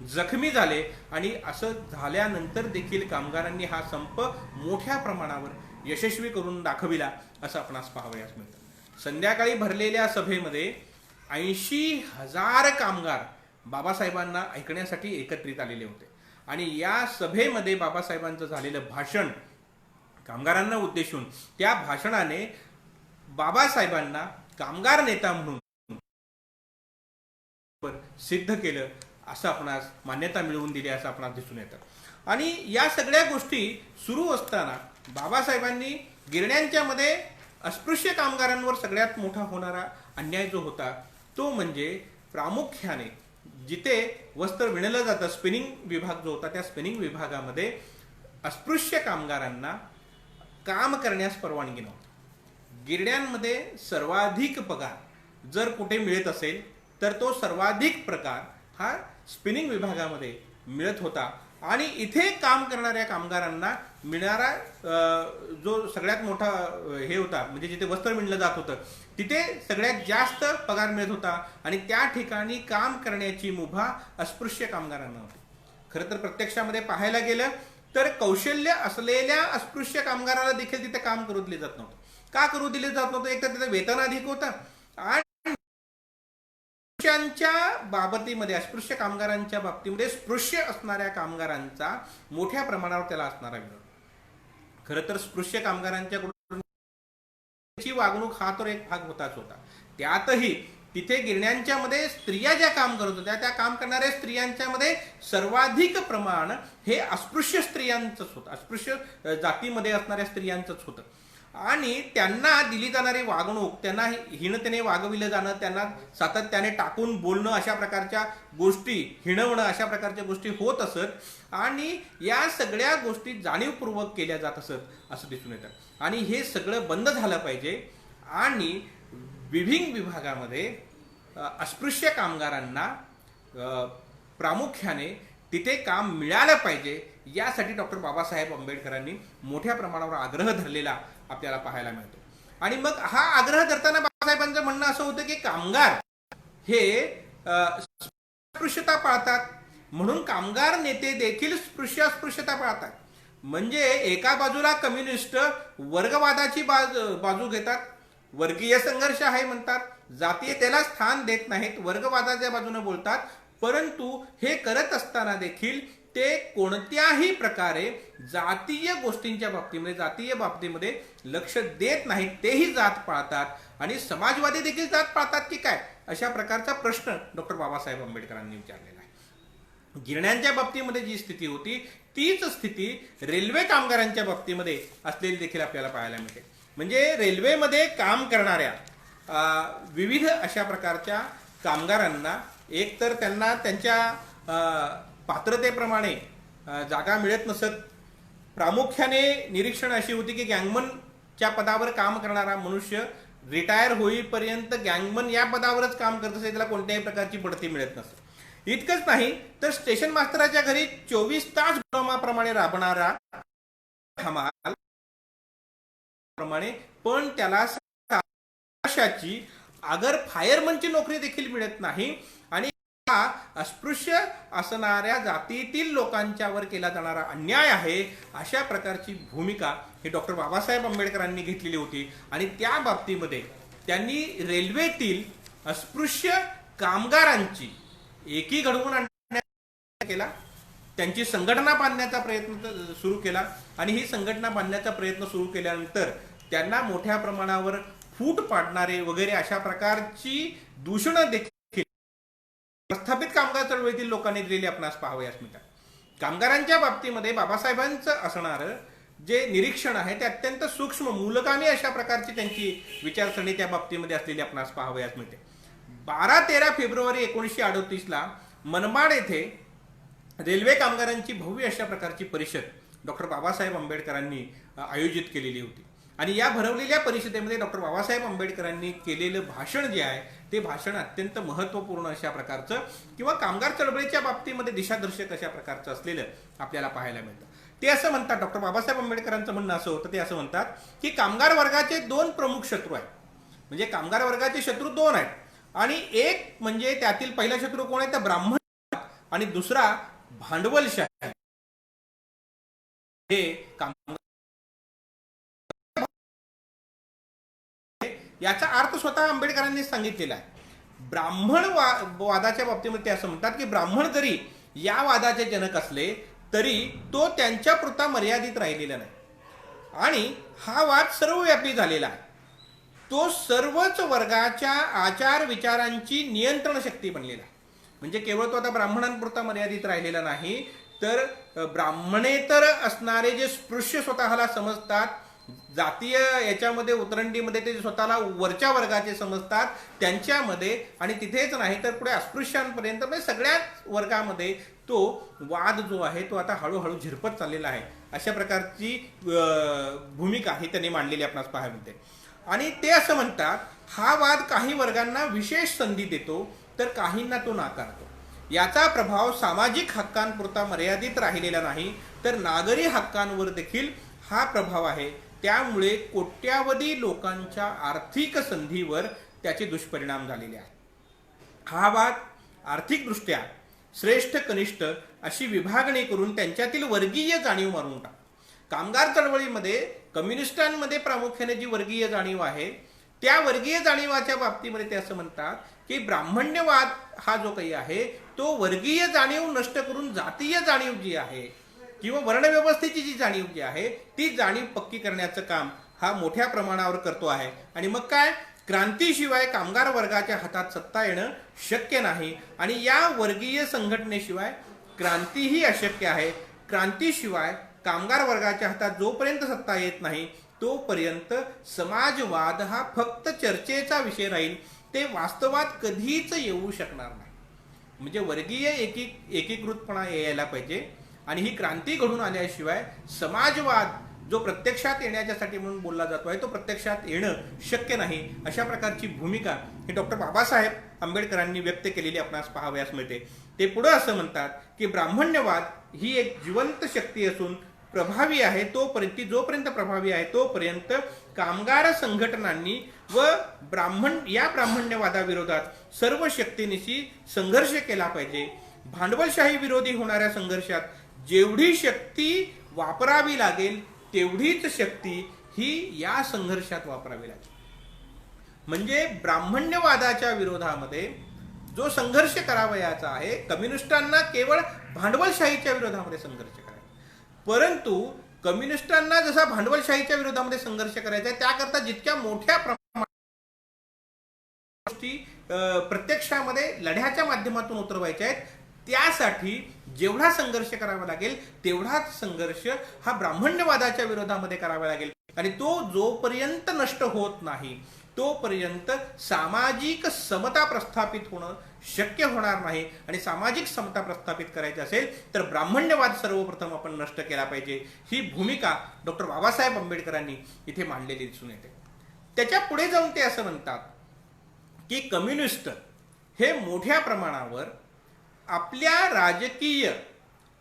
जखमी झाले आणि असं झाल्यानंतर देखील कामगारांनी हा संप मोठ्या प्रमाणावर यशस्वी करून दाखविला असं आपणास पाहावयास मिळतं. संध्याकाळी भरलेल्या सभेमध्ये 80,000 कामगार बाबासाहेबांना ऐकण्यासाठी एकत्रित आलेले होते आणि या सभेमध्ये बाबासाहेबांचं झालेलं भाषण कामगारांना उद्देशून त्या भाषणाने बाबासाहेबांना कामगार नेता म्हणून सिद्ध केलं असं आपणास मान्यता मिळवून दिली असं आपणास दिसून येतं. आणि या सगळ्या गोष्टी सुरू असताना बाबासाहेबांनी गिरण्यांच्या मध्ये अस्पृश्य कामगारांवर सगळ्यात मोठा होणारा अन्याय जो होता तो म्हणजे प्रामुख्याने जिथे वस्त्र विणलं जातं स्पिनिंग विभाग जो होता त्या स्पिनिंग विभागामध्ये अस्पृश्य कामगारांना काम करण्यास परवानगी नव्हती. गिरण्यांमध्ये सर्वाधिक पगार जर कुठे मिळत असेल तर तो सर्वाधिक प्रकार हा स्पिनिंग विभागामध्ये मिळत होता आणि इथे काम करणाऱ्या कामगारांना मिळणारा जो सगळ्यात मोठा हे होता म्हणजे जिथे वस्त्र विणलं जात होतं तिथे सगळ्यात जास्त पगार मिळत होता आणि त्या ठिकाणी काम करण्याची मुभा अस्पृश्य कामगारांना होती. खरं तर प्रत्यक्षामध्ये पाहायला गेलं तर कौशल्य असलेल्या अस्पृश्य कामगाराला देखील तिथे काम करू दिले जात नव्हतं. का करू दिले जात नव्हतं? एक तर तिथे वेतन अधिक होतं आणि बाबतीमध्ये अस्पृश्य कामगारांच्या बाबतीमध्ये स्पृश्य असणाऱ्या कामगारांचा मोठ्या प्रमाणावर त्याला असणारा विरोध. खरं तर स्पृश्य कामगारांच्या ची वागणूक हा तर एक भाग होताच होता. त्यातही तिथे गिरण्यांच्या मध्ये स्त्रिया ज्या काम करत होत्या त्या काम करणाऱ्या स्त्रियांच्या मध्ये सर्वाधिक प्रमाण हे अस्पृश्य स्त्रियांचंच होतं, अस्पृश्य जातीमध्ये असणाऱ्या स्त्रियांचंच होतं. आणि त्यांना दिली जाणारी वागणूक, त्यांना हीनतेने वागविलं जाणं, त्यांना सातत्याने टाकून बोलणं, अशा प्रकारच्या गोष्टी, हिणवणं, अशा प्रकारच्या गोष्टी होत असत आणि या सगळ्या गोष्टी जाणीवपूर्वक केल्या जात असत असं दिसून येतं. आणि हे सगळं बंद झालं पाहिजे आणि विविध विभागामध्ये अस्पृश्य कामगारांना प्रामुख्याने तिथे काम मिळालं पाहिजे, यासाठी डॉक्टर बाबासाहेब आंबेडकरांनी मोठ्या प्रमाणावर आग्रह धरलेला आपल्याला पाहायला मिळतो. आणि मग हा आग्रह धरताना बाबासाहेबांचं म्हणणं असं होतं की कामगार हे अस्पृश्यता पाळतात, म्हणून कामगार नेते देखील अस्पृश्यता पाळतात. म्हणजे एका बाजूला कम्युनिस्ट वर्गवादाची बाजू घेतात, वर्गीय संघर्ष आहे म्हणतात, जातीयतेला स्थान देत नाहीत, वर्गवादाच्या बाजूने बोलतात, परंतु हे करत असताना देखील ते कोणत्याही प्रकारे जातीय गोष्टींच्या बाबतीमध्ये, जातीय बाबतीमध्ये लक्ष देत नाहीत. तेही जात पाळतात आणि समाजवादी देखील जात पाळतात की काय, अशा प्रकारचा प्रश्न डॉक्टर बाबासाहेब आंबेडकरांनी विचारलेला आहे. गिरण्यांच्या बाबतीमध्ये जी स्थिती होती तीच स्थिती रेल्वे कामगारांच्या बाबतीमध्ये असलेली देखील आपल्याला पाहायला मिळते. म्हणजे रेल्वेमध्ये काम करणाऱ्या विविध अशा प्रकारच्या कामगारांना एकतर त्यांना त्यांच्या पात्रतेप्रमाणे जागा मिळत नसत. प्रामुख्याने निरीक्षण अशी होती की गँगमनच्या पदावर काम करणारा मनुष्य रिटायर होईपर्यंत गँगमन या पदावरच काम करत असे, त्याला कोणत्याही प्रकारची बढती मिळत नसते. इतकंच नाही तर स्टेशन मास्तराच्या घरी 24 तास गुलामाप्रमाणे राबणारा हमाल प्रमाणे पण त्याला वर्षाची अगर फायरमनची नोकरी देखील मिळत नाही. आणि हा अस्पृश्य असणाऱ्या जातीतील लोकांच्यावर केला जाणारा अन्याय आहे, अशा प्रकारची भूमिका ही डॉक्टर बाबासाहेब आंबेडकरांनी घेतलेली होती. आणि त्या बाबतीमध्ये त्यांनी रेल्वेतील अस्पृश्य कामगारांची एकी घडवून आणण्याचा केला, त्यांची संघटना बांधण्याचा प्रयत्न सुरू केला. आणि ही संघटना बांधण्याचा प्रयत्न सुरू केल्यानंतर त्यांना मोठ्या प्रमाणावर फूट पाडणारे वगैरे अशा प्रकारची दूषणं देखील प्रस्थापित कामगार चळवळीतील लोकांनी दिलेली आपणास पाहावयास मिळतात. कामगारांच्या बाबतीमध्ये बाबासाहेबांचं असणारं जे निरीक्षण आहे ते अत्यंत सूक्ष्म, मूलगामी अशा प्रकारची त्यांची विचारसरणी त्या बाबतीमध्ये असलेली आपणास पाहावयास मिळते. 12-13 फेब्रुवारी 1938 मनमाड येथे रेल्वे कामगारांची भव्य अशा प्रकारची परिषद डॉक्टर बाबासाहेब आंबेडकरांनी आयोजित केलेली होती. आणि या भरवलेल्या परिषदेमध्ये डॉक्टर बाबासाहेब आंबेडकरांनी केलेलं भाषण जे आहे ते भाषण अत्यंत महत्त्वपूर्ण अशा प्रकारचं किंवा कामगार चळवळीच्या बाबतीमध्ये दिशादर्शक अशा प्रकारचं असलेलं आपल्याला पाहायला मिळतं. ते असं म्हणतात, डॉक्टर बाबासाहेब आंबेडकरांचं म्हणणं असं होतं, ते असं म्हणतात की कामगार वर्गाचे 2 प्रमुख शत्रू आहेत. म्हणजे कामगार वर्गाचे शत्रू 2 आहेत. आणि एक म्हणजे त्यातील पहिला शत्रू कोण आहे तर ब्राह्मण आणि दुसरा भांडवलशाही. हे कामगार याचा अर्थ स्वतः आंबेडकरांनी सांगितलेला आहे. ब्राह्मण वादाच्या बाबतीमध्ये ते असं म्हणतात की ब्राह्मण जरी या वादाचे जनक असले तरी तो त्यांच्यापुरता मर्यादित राहिलेला नाही आणि हा वाद सर्वव्यापी झालेला आहे. तो सर्वच वर्गाच्या आचार विचारांची नियंत्रण शक्ती बनलेला आहे. म्हणजे केवळ तो आता ब्राह्मणांपुरता मर्यादित राहिलेला नाही, तर ब्राह्मणेतर असणारे जे स्पृश्य स्वतःला समजतात, जातीय याच्यामध्ये उतरंडीमध्ये ते स्वतःला वरच्या वर्गाचे समजतात त्यांच्यामध्ये, आणि तिथेच नाही तर पुढे अस्पृश्यांपर्यंत म्हणजे सगळ्याच वर्गामध्ये तो वाद जो आहे तो आता हळूहळू झिरपत चाललेला आहे. अशा प्रकारची भूमिका ही त्यांनी मांडलेली आपणास पाहायला मिळते. आणि ते असं म्हणतात हा वाद काही वर्गांना विशेष संधी देतो तर काहींना तो नाकारतो. याचा प्रभाव सामाजिक हक्कांपुरता मर्यादित राहिलेला नाही तर नागरी हक्कांवर देखील हा प्रभाव आहे. त्यामुळे कोट्यावधी लोकांच्या आर्थिक संधीवर त्याचे दुष्परिणाम झालेले आहेत. हा वाद आर्थिकदृष्ट्या श्रेष्ठ कनिष्ठ अशी विभागणी करून त्यांच्यातील वर्गीय जाणीव मारून टाकतो. कामगार चळवळीमध्ये कम्युनिस्टांमध्ये प्रामुख्याने जी वर्गीय जाणीव आहे त्या वर्गीय जाणीवाच्या बाबतीमध्ये ते असं म्हणतात की ब्राह्मण्यवाद हा जो काही आहे तो वर्गीय जाणीव नष्ट करून जातीय जाणीव जी आहे किंवा वर्णव्यवस्थेची जी जाणीव जी आहे ती जाणीव पक्की करण्याचं काम हा मोठ्या प्रमाणावर करतो आहे. आणि मग काय, क्रांतीशिवाय कामगार वर्गाच्या हातात सत्ता येणं शक्य नाही आणि या वर्गीय संघटनेशिवाय क्रांतीही अशक्य आहे. क्रांतीशिवाय कामगार वर्गाच्या हातात जोपर्यंत सत्ता येत नाही तोपर्यंत समाजवाद हा फक्त चर्चेचा विषय राहील, ते वास्तवात कधीच येऊ शकणार नाही. म्हणजे वर्गीय एकीकृतपणा यायला पाहिजे आणि ही क्रांती घडून आल्याशिवाय समाजवाद जो प्रत्यक्षात येण्याच्यासाठी म्हणून बोलला जातो आहे तो प्रत्यक्षात येणं शक्य नाही. अशा प्रकारची भूमिका ही डॉक्टर बाबासाहेब आंबेडकरांनी व्यक्त केलेली आपणास पाहावयास मिळते. ते पुढे असं म्हणतात की ब्राह्मण्यवाद ही एक जिवंत शक्ती असून प्रभावी आहे, ती जोपर्यंत प्रभावी आहे तोपर्यंत कामगार संघटनांनी व ब्राह्मण्यवादाविरोधात सर्व शक्तीनिशी संघर्ष केला पाहिजे. भांडवलशाही विरोधी होणाऱ्या संघर्षात जेवढी शक्ती वापरावी लागेल तेवढीच शक्ती ही या संघर्षात वापरावी लागेल. म्हणजे ब्राह्मण्यवादाच्या विरोधामध्ये जो संघर्ष करावयाचा आहे, कम्युनिस्टांना केवळ भांडवलशाहीच्या विरोधामध्ये संघर्ष करायचा, परंतु कम्युनिस्टांना जसा भांडवलशाहीच्या विरोधामध्ये संघर्ष करायचा आहे त्याकरता जितक्या मोठ्या प्रमाणात गोष्टी प्रत्यक्षामध्ये लढ्याच्या माध्यमातून उतरवायच्या आहेत त्यासाठी जेवढा संघर्ष करावा लागेल तेवढाच संघर्ष हा ब्राह्मण्यवादाच्या विरोधामध्ये करावा लागेल. आणि तो जोपर्यंत नष्ट होत नाही तोपर्यंत सामाजिक समता प्रस्थापित होणं शक्य होणार नाही. आणि सामाजिक समता प्रस्थापित करायची असेल तर ब्राह्मण्यवाद सर्वप्रथम आपण नष्ट केला पाहिजे. ही भूमिका डॉक्टर बाबासाहेब आंबेडकरांनी इथे मांडलेली दिसून येते. त्याच्या पुढे जाऊन ते असं म्हणतात की कम्युनिस्ट हे मोठ्या प्रमाणावर आपल्या राजकीय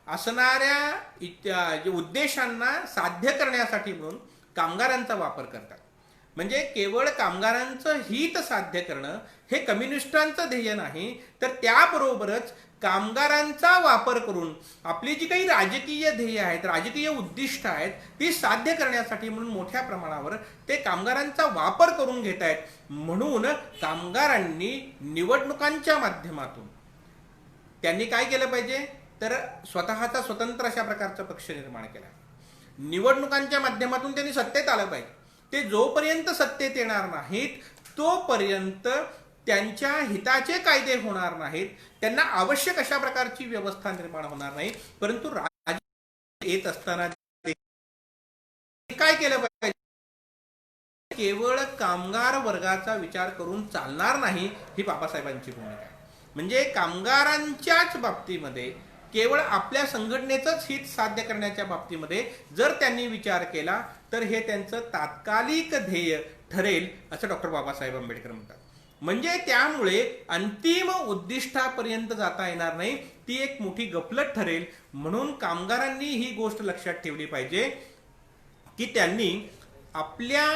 असणाऱ्या उद्देशांना साध्य करण्यासाठी म्हणून कामगारांचा वापर करतात. म्हणजे केवळ कामगारांचं हित साध्य करणं हे कम्युनिस्टांचं ध्येय नाही, तर त्याबरोबरच कामगारांचा वापर करून आपली जी काही राजकीय ध्येय आहेत, राजकीय उद्दिष्ट आहेत ती साध्य करण्यासाठी म्हणून मोठ्या प्रमाणावर ते कामगारांचा वापर करून घेत आहेत. म्हणून कामगारांनी निवडणुकांच्या माध्यमातून त्यांनी काय केलं पाहिजे तर स्वतःचा स्वतंत्र अशा प्रकारचा पक्ष निर्माण केला. निवडणुकांच्या माध्यमातून त्यांनी सत्तेत आलं पाहिजे. ते जोपर्यंत सत्तेत येणार नाहीत तोपर्यंत त्यांच्या हिताचे कायदे होणार नाहीत, त्यांना आवश्यक अशा प्रकारची व्यवस्था निर्माण होणार नाही. परंतु राजकीय येत असताना काय केलं पाहिजे, केवळ कामगार वर्गाचा विचार करून चालणार नाही, ही बाबासाहेबांची भूमिका आहे. म्हणजे कामगारांच्याच बाबतीमध्ये केवळ आपल्या संघटनेचंच हित साध्य करण्याच्या बाबतीमध्ये जर त्यांनी विचार केला तर हे त्यांचं तात्कालिक ध्येय ठरेल असं डॉक्टर बाबासाहेब आंबेडकर म्हणतात. म्हणजे त्यामुळे अंतिम उद्दिष्टापर्यंत जाता येणार नाही, ती एक मोठी गफलत ठरेल. म्हणून कामगारांनी ही गोष्ट लक्षात ठेवली पाहिजे की त्यांनी आपल्या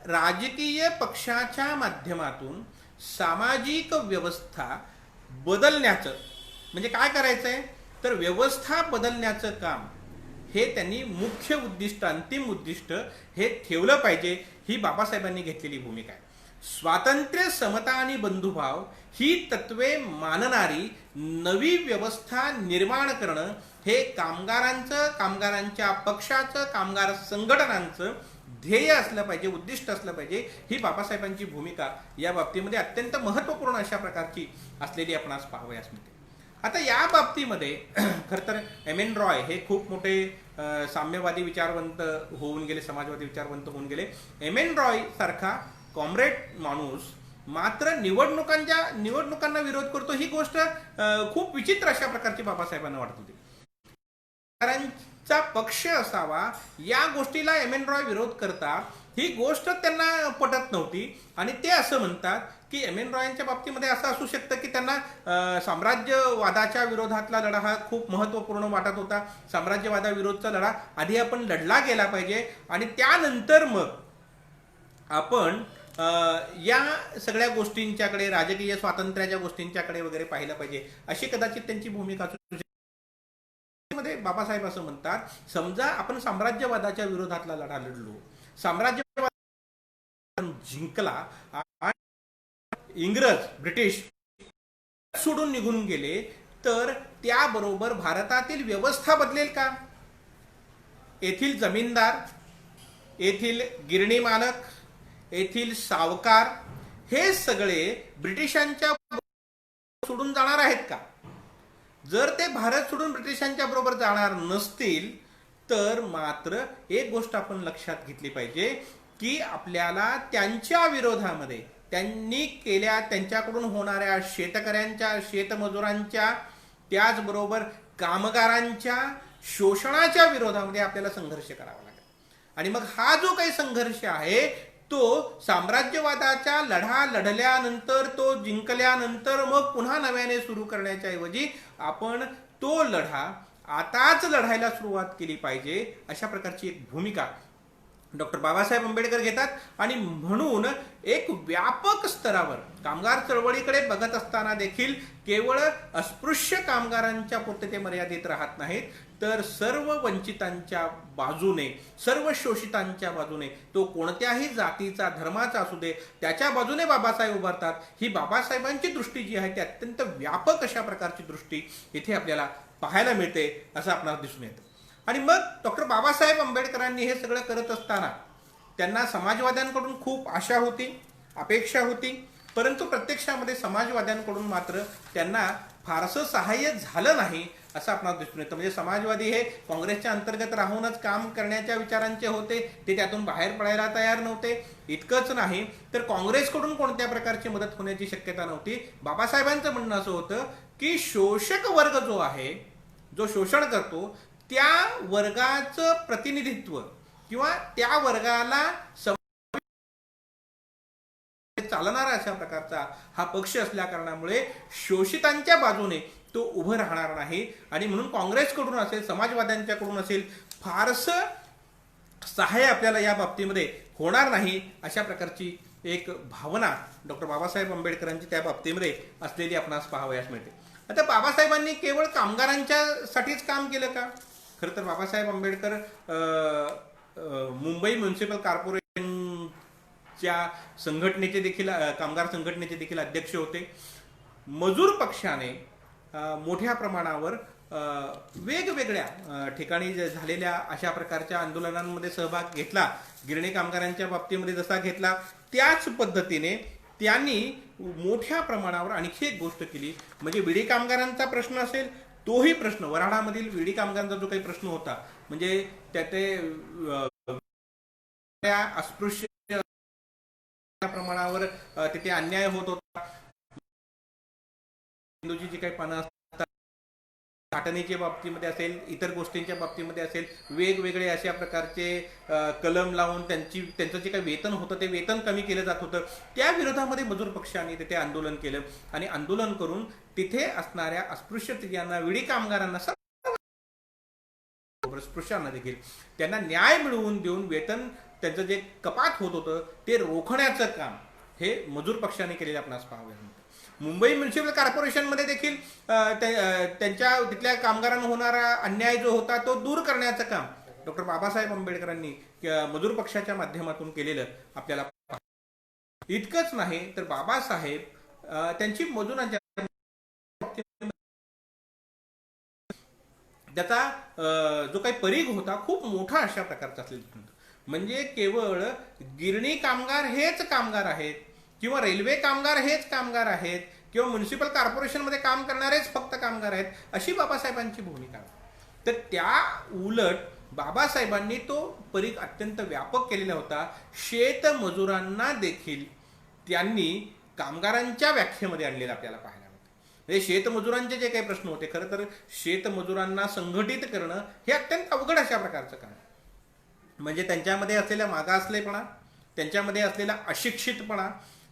राजकीय पक्षाच्या माध्यमातून सामाजिक व्यवस्था बदलण्याचं, म्हणजे काय करायचंय तर व्यवस्था बदलण्याचं काम हे त्यांनी मुख्य उद्दिष्ट, अंतिम उद्दिष्ट हे ठेवलं पाहिजे. ही बाबासाहेबांनी घेतलेली भूमिका आहे. स्वातंत्र्य, समता आणि बंधुभाव ही तत्वे मानणारी नवी व्यवस्था निर्माण करणं हे कामगारांचं, कामगारांच्या पक्षाचं, कामगार संघटनांचं ध्येय असलं पाहिजे, उद्दिष्ट असलं पाहिजे. ही बाबासाहेबांची भूमिका या बाबतीमध्ये अत्यंत महत्त्वपूर्ण अशा प्रकारची असलेली आपणास पाहावयास मिळते. आता या बाबतीमध्ये खरं तर एम.एन. रॉय हे खूप मोठे साम्यवादी विचारवंत होऊन गेले, समाजवादी विचारवंत होऊन गेले. एम.एन. रॉय सारखा कॉम्रेड माणूस मात्र निवडणुकांना विरोध करतो, ही गोष्ट खूप विचित्र अशा प्रकारची बाबासाहेबांना वाटत होती. पक्ष असावा या गोष्टीला एम.एन. रॉय विरोध करतात, ही गोष्ट त्यांना पटत नव्हती. आणि ते असं म्हणतात की एम.एन. रॉयांच्या बाबतीमध्ये असं असू शकतं की त्यांना साम्राज्यवादाच्या विरोधातला लढा हा खूप महत्त्वपूर्ण वाटत होता. साम्राज्यवादाविरोधचा लढा आधी आपण लढला गेला पाहिजे आणि त्यानंतर मग आपण या सगळ्या गोष्टींच्याकडे, राजकीय स्वातंत्र्याच्या गोष्टींच्याकडे वगैरे पाहिलं पाहिजे, अशी कदाचित त्यांची भूमिका मध्ये. बाबासाहेब असं म्हणतात, समजा आपण साम्राज्यवादाच्या विरोधातला लढा लढलो, साम्राज्यवाद जिंकला आणि इंग्रज, ब्रिटिश सोडून निघून गेले, तर त्याबरोबर भारतातील व्यवस्था बदलेल का? येथील जमीनदार, येथील गिरणी मालक, येथील सावकार हे सगळे ब्रिटिशांच्या सोडून जाणार आहेत का? जर ते भारत सोडून ब्रिटिशांच्या बरोबर जाणार नसतील तर मात्र एक गोष्ट आपण लक्षात घेतली पाहिजे की आपल्याला त्यांच्या विरोधामध्ये, त्यांनी केल्या त्यांच्याकडून होणाऱ्या शेतकऱ्यांच्या, शेतमजुरांच्या, त्याचबरोबर कामगारांच्या शोषणाच्या विरोधामध्ये आपल्याला संघर्ष करावा लागेल. आणि मग हा जो काही संघर्ष आहे तो साम्राज्यवादाच्या लढा लढल्यानंतर, तो जिंकल्यानंतर मग पुन्हा नव्याने सुरू करण्याच्या ऐवजी आपण तो लढा आताच लढायला सुरुवात केली पाहिजे, अशा प्रकारची एक भूमिका डॉक्टर बाबासाहेब आंबेडकर घेतात. आणि म्हणून एक व्यापक स्तरावर कामगार चळवळीकडे बघत असताना देखील केवळ अस्पृश्य कामगारांच्या पुरते ते मर्यादित राहत नाहीत, तर सर्व वंचितांच्या बाजूने, सर्व शोषितांच्या बाजूने, तो कोणत्याही जातीचा, धर्माचा असू दे, त्याच्या बाजूने बाबासाहेब उभारतात. ही बाबासाहेबांची दृष्टी जी आहे ती अत्यंत व्यापक अशा प्रकारची दृष्टी इथे आपल्याला पाहायला मिळते, असं आपल्याला दिसून येतं. आणि मग डॉक्टर बाबासाहेब आंबेडकरांनी हे सगळं करत असताना त्यांना समाजवाद्यांकडून खूप आशा होती, अपेक्षा होती, परंतु प्रत्यक्षामध्ये समाजवाद्यांकडून मात्र त्यांना फारसं सहाय्य झालं नाही, असं आपल्याला दिसून येतं. म्हणजे समाजवादी हे काँग्रेसच्या अंतर्गत राहूनच काम करण्याच्या विचारांचे होते, ते त्यातून बाहेर पडायला तयार नव्हते. इतकंच नाही तर काँग्रेसकडून कोणत्या प्रकारची मदत होण्याची शक्यता नव्हती. बाबासाहेबांचं म्हणणं असं होतं की शोषक वर्ग जो आहे, जो शोषण करतो, त्या वर्गाचं प्रतिनिधित्व किंवा त्या वर्गाला चालणारा अशा प्रकारचा हा पक्ष असल्या कारणामुळे शोषितांच्या बाजूने तो उभं राहणार नाही. आणि म्हणून काँग्रेसकडून असेल, समाजवाद्यांच्याकडून असेल, फारसं सहाय्य आपल्याला या बाबतीमध्ये होणार नाही, अशा प्रकारची एक भावना डॉक्टर बाबासाहेब आंबेडकरांची त्या बाबतीमध्ये असलेली आपणास पाहावयास मिळते. आता बाबासाहेबांनी केवळ कामगारांच्यासाठीच काम केलं का? खरं तर बाबासाहेब आंबेडकर मुंबई म्युनिसिपल कॉर्पोरेशनच्या संघटनेचे देखील, कामगार संघटनेचे देखील अध्यक्ष होते. मजूर पक्षाने मोठ्या प्रमाणावर वेगवेगळ्या ठिकाणी झालेल्या अशा प्रकारच्या आंदोलनांमध्ये सहभाग घेतला. गिरणी कामगारांच्या बाबतीमध्ये जसा घेतला त्याच पद्धतीने त्यांनी मोठ्या प्रमाणावर आणखी एक गोष्ट केली, म्हणजे विडी कामगारांचा प्रश्न असेल, तोही प्रश्न, वऱ्हाडामधील विडी कामगारांचा जो काही प्रश्न होता, म्हणजे त्याचे अस्पृश्य प्रमाणावर तिथे अन्याय होत होता. हिंदूची जी काही पानं असतात, घाटणीच्या बाबतीमध्ये असेल, इतर गोष्टींच्या बाबतीमध्ये असेल, वेगवेगळे अशा प्रकारचे कलम लावून त्यांचं जे काही वेतन होतं ते वेतन कमी केलं जात होतं. त्या विरोधामध्ये मजूर पक्षाने तिथे आंदोलन केलं आणि आंदोलन करून तिथे असणाऱ्या अस्पृश्य स्त्रियांना, विडी कामगारांना, स्पृश्यांना देखील त्यांना न्याय मिळवून देऊन वेतन त्यांचं जे कपात होत होतं ते रोखण्याचं काम हे मजूर पक्षाने केलेलं आपणास पाहावयास मिळतं. मुंबई म्युनिसिपल कॉर्पोरेशनमध्ये देखील त्यांच्या तिथल्या कामगारांना होणारा अन्याय जो होता तो दूर करण्याचं काम डॉक्टर बाबासाहेब आंबेडकरांनी मजूर पक्षाच्या माध्यमातून केलेलं आपल्याला. इतकंच नाही तर बाबासाहेब त्यांची मजुरांच्या त्याचा जो काही परीघ होता खूप मोठा अशा प्रकारचा असलेला. म्हणजे केवळ गिरणी कामगार हेच कामगार आहेत किंवा रेल्वे कामगार हेच कामगार आहेत किंवा म्युनिसिपल कॉर्पोरेशनमध्ये काम करणारेच फक्त कामगार आहेत, अशी बाबासाहेबांची भूमिका. तर त्या उलट बाबासाहेबांनी तो परीघ अत्यंत व्यापक केलेला होता. शेतमजुरांना देखील त्यांनी कामगारांच्या व्याख्येमध्ये आणलेलं आपल्याला पाहायला मिळतं. म्हणजे शेतमजुरांचे जे काही प्रश्न होते, खरं तर शेतमजुरांना संघटित करणं हे अत्यंत अवघड अशा प्रकारचं काम. म्हणजे त्यांच्यामध्ये असलेला मागासलेपणा, त्यांच्यामध्ये असलेला अशिक्षितपणा,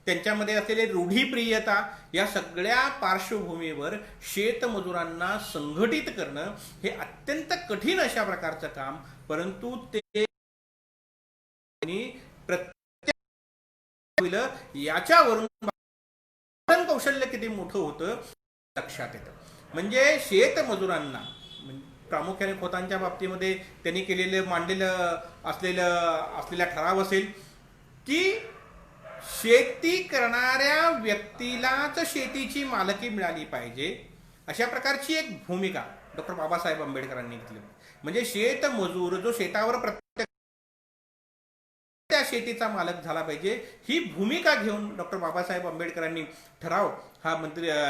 त्यांच्यामध्ये असलेले रूढीप्रियता, या सगळ्या पार्श्वभूमीवर शेतमजुरांना संघटित करणं हे अत्यंत कठीण अशा प्रकारचं काम. परंतु ते प्रत्येक याच्यावरून कौशल्य किती मोठं होतं लक्षात येतं. म्हणजे शेतमजुरांना प्रामुख्याने खोतांच्या बाबतीमध्ये त्यांनी मांडलेलं असलेला ठराव असेल की शेती करणाऱ्या व्यक्तीलाच शेतीची मालकी मिळाली पाहिजे, अशा प्रकारची एक भूमिका डॉक्टर बाबासाहेब आंबेडकरांनी घेतली. म्हणजे शेतमजूर जो शेतावर प्रत्येक त्या शेतीचा मालक झाला पाहिजे, ही भूमिका घेऊन डॉक्टर बाबासाहेब आंबेडकरांनी ठराव हा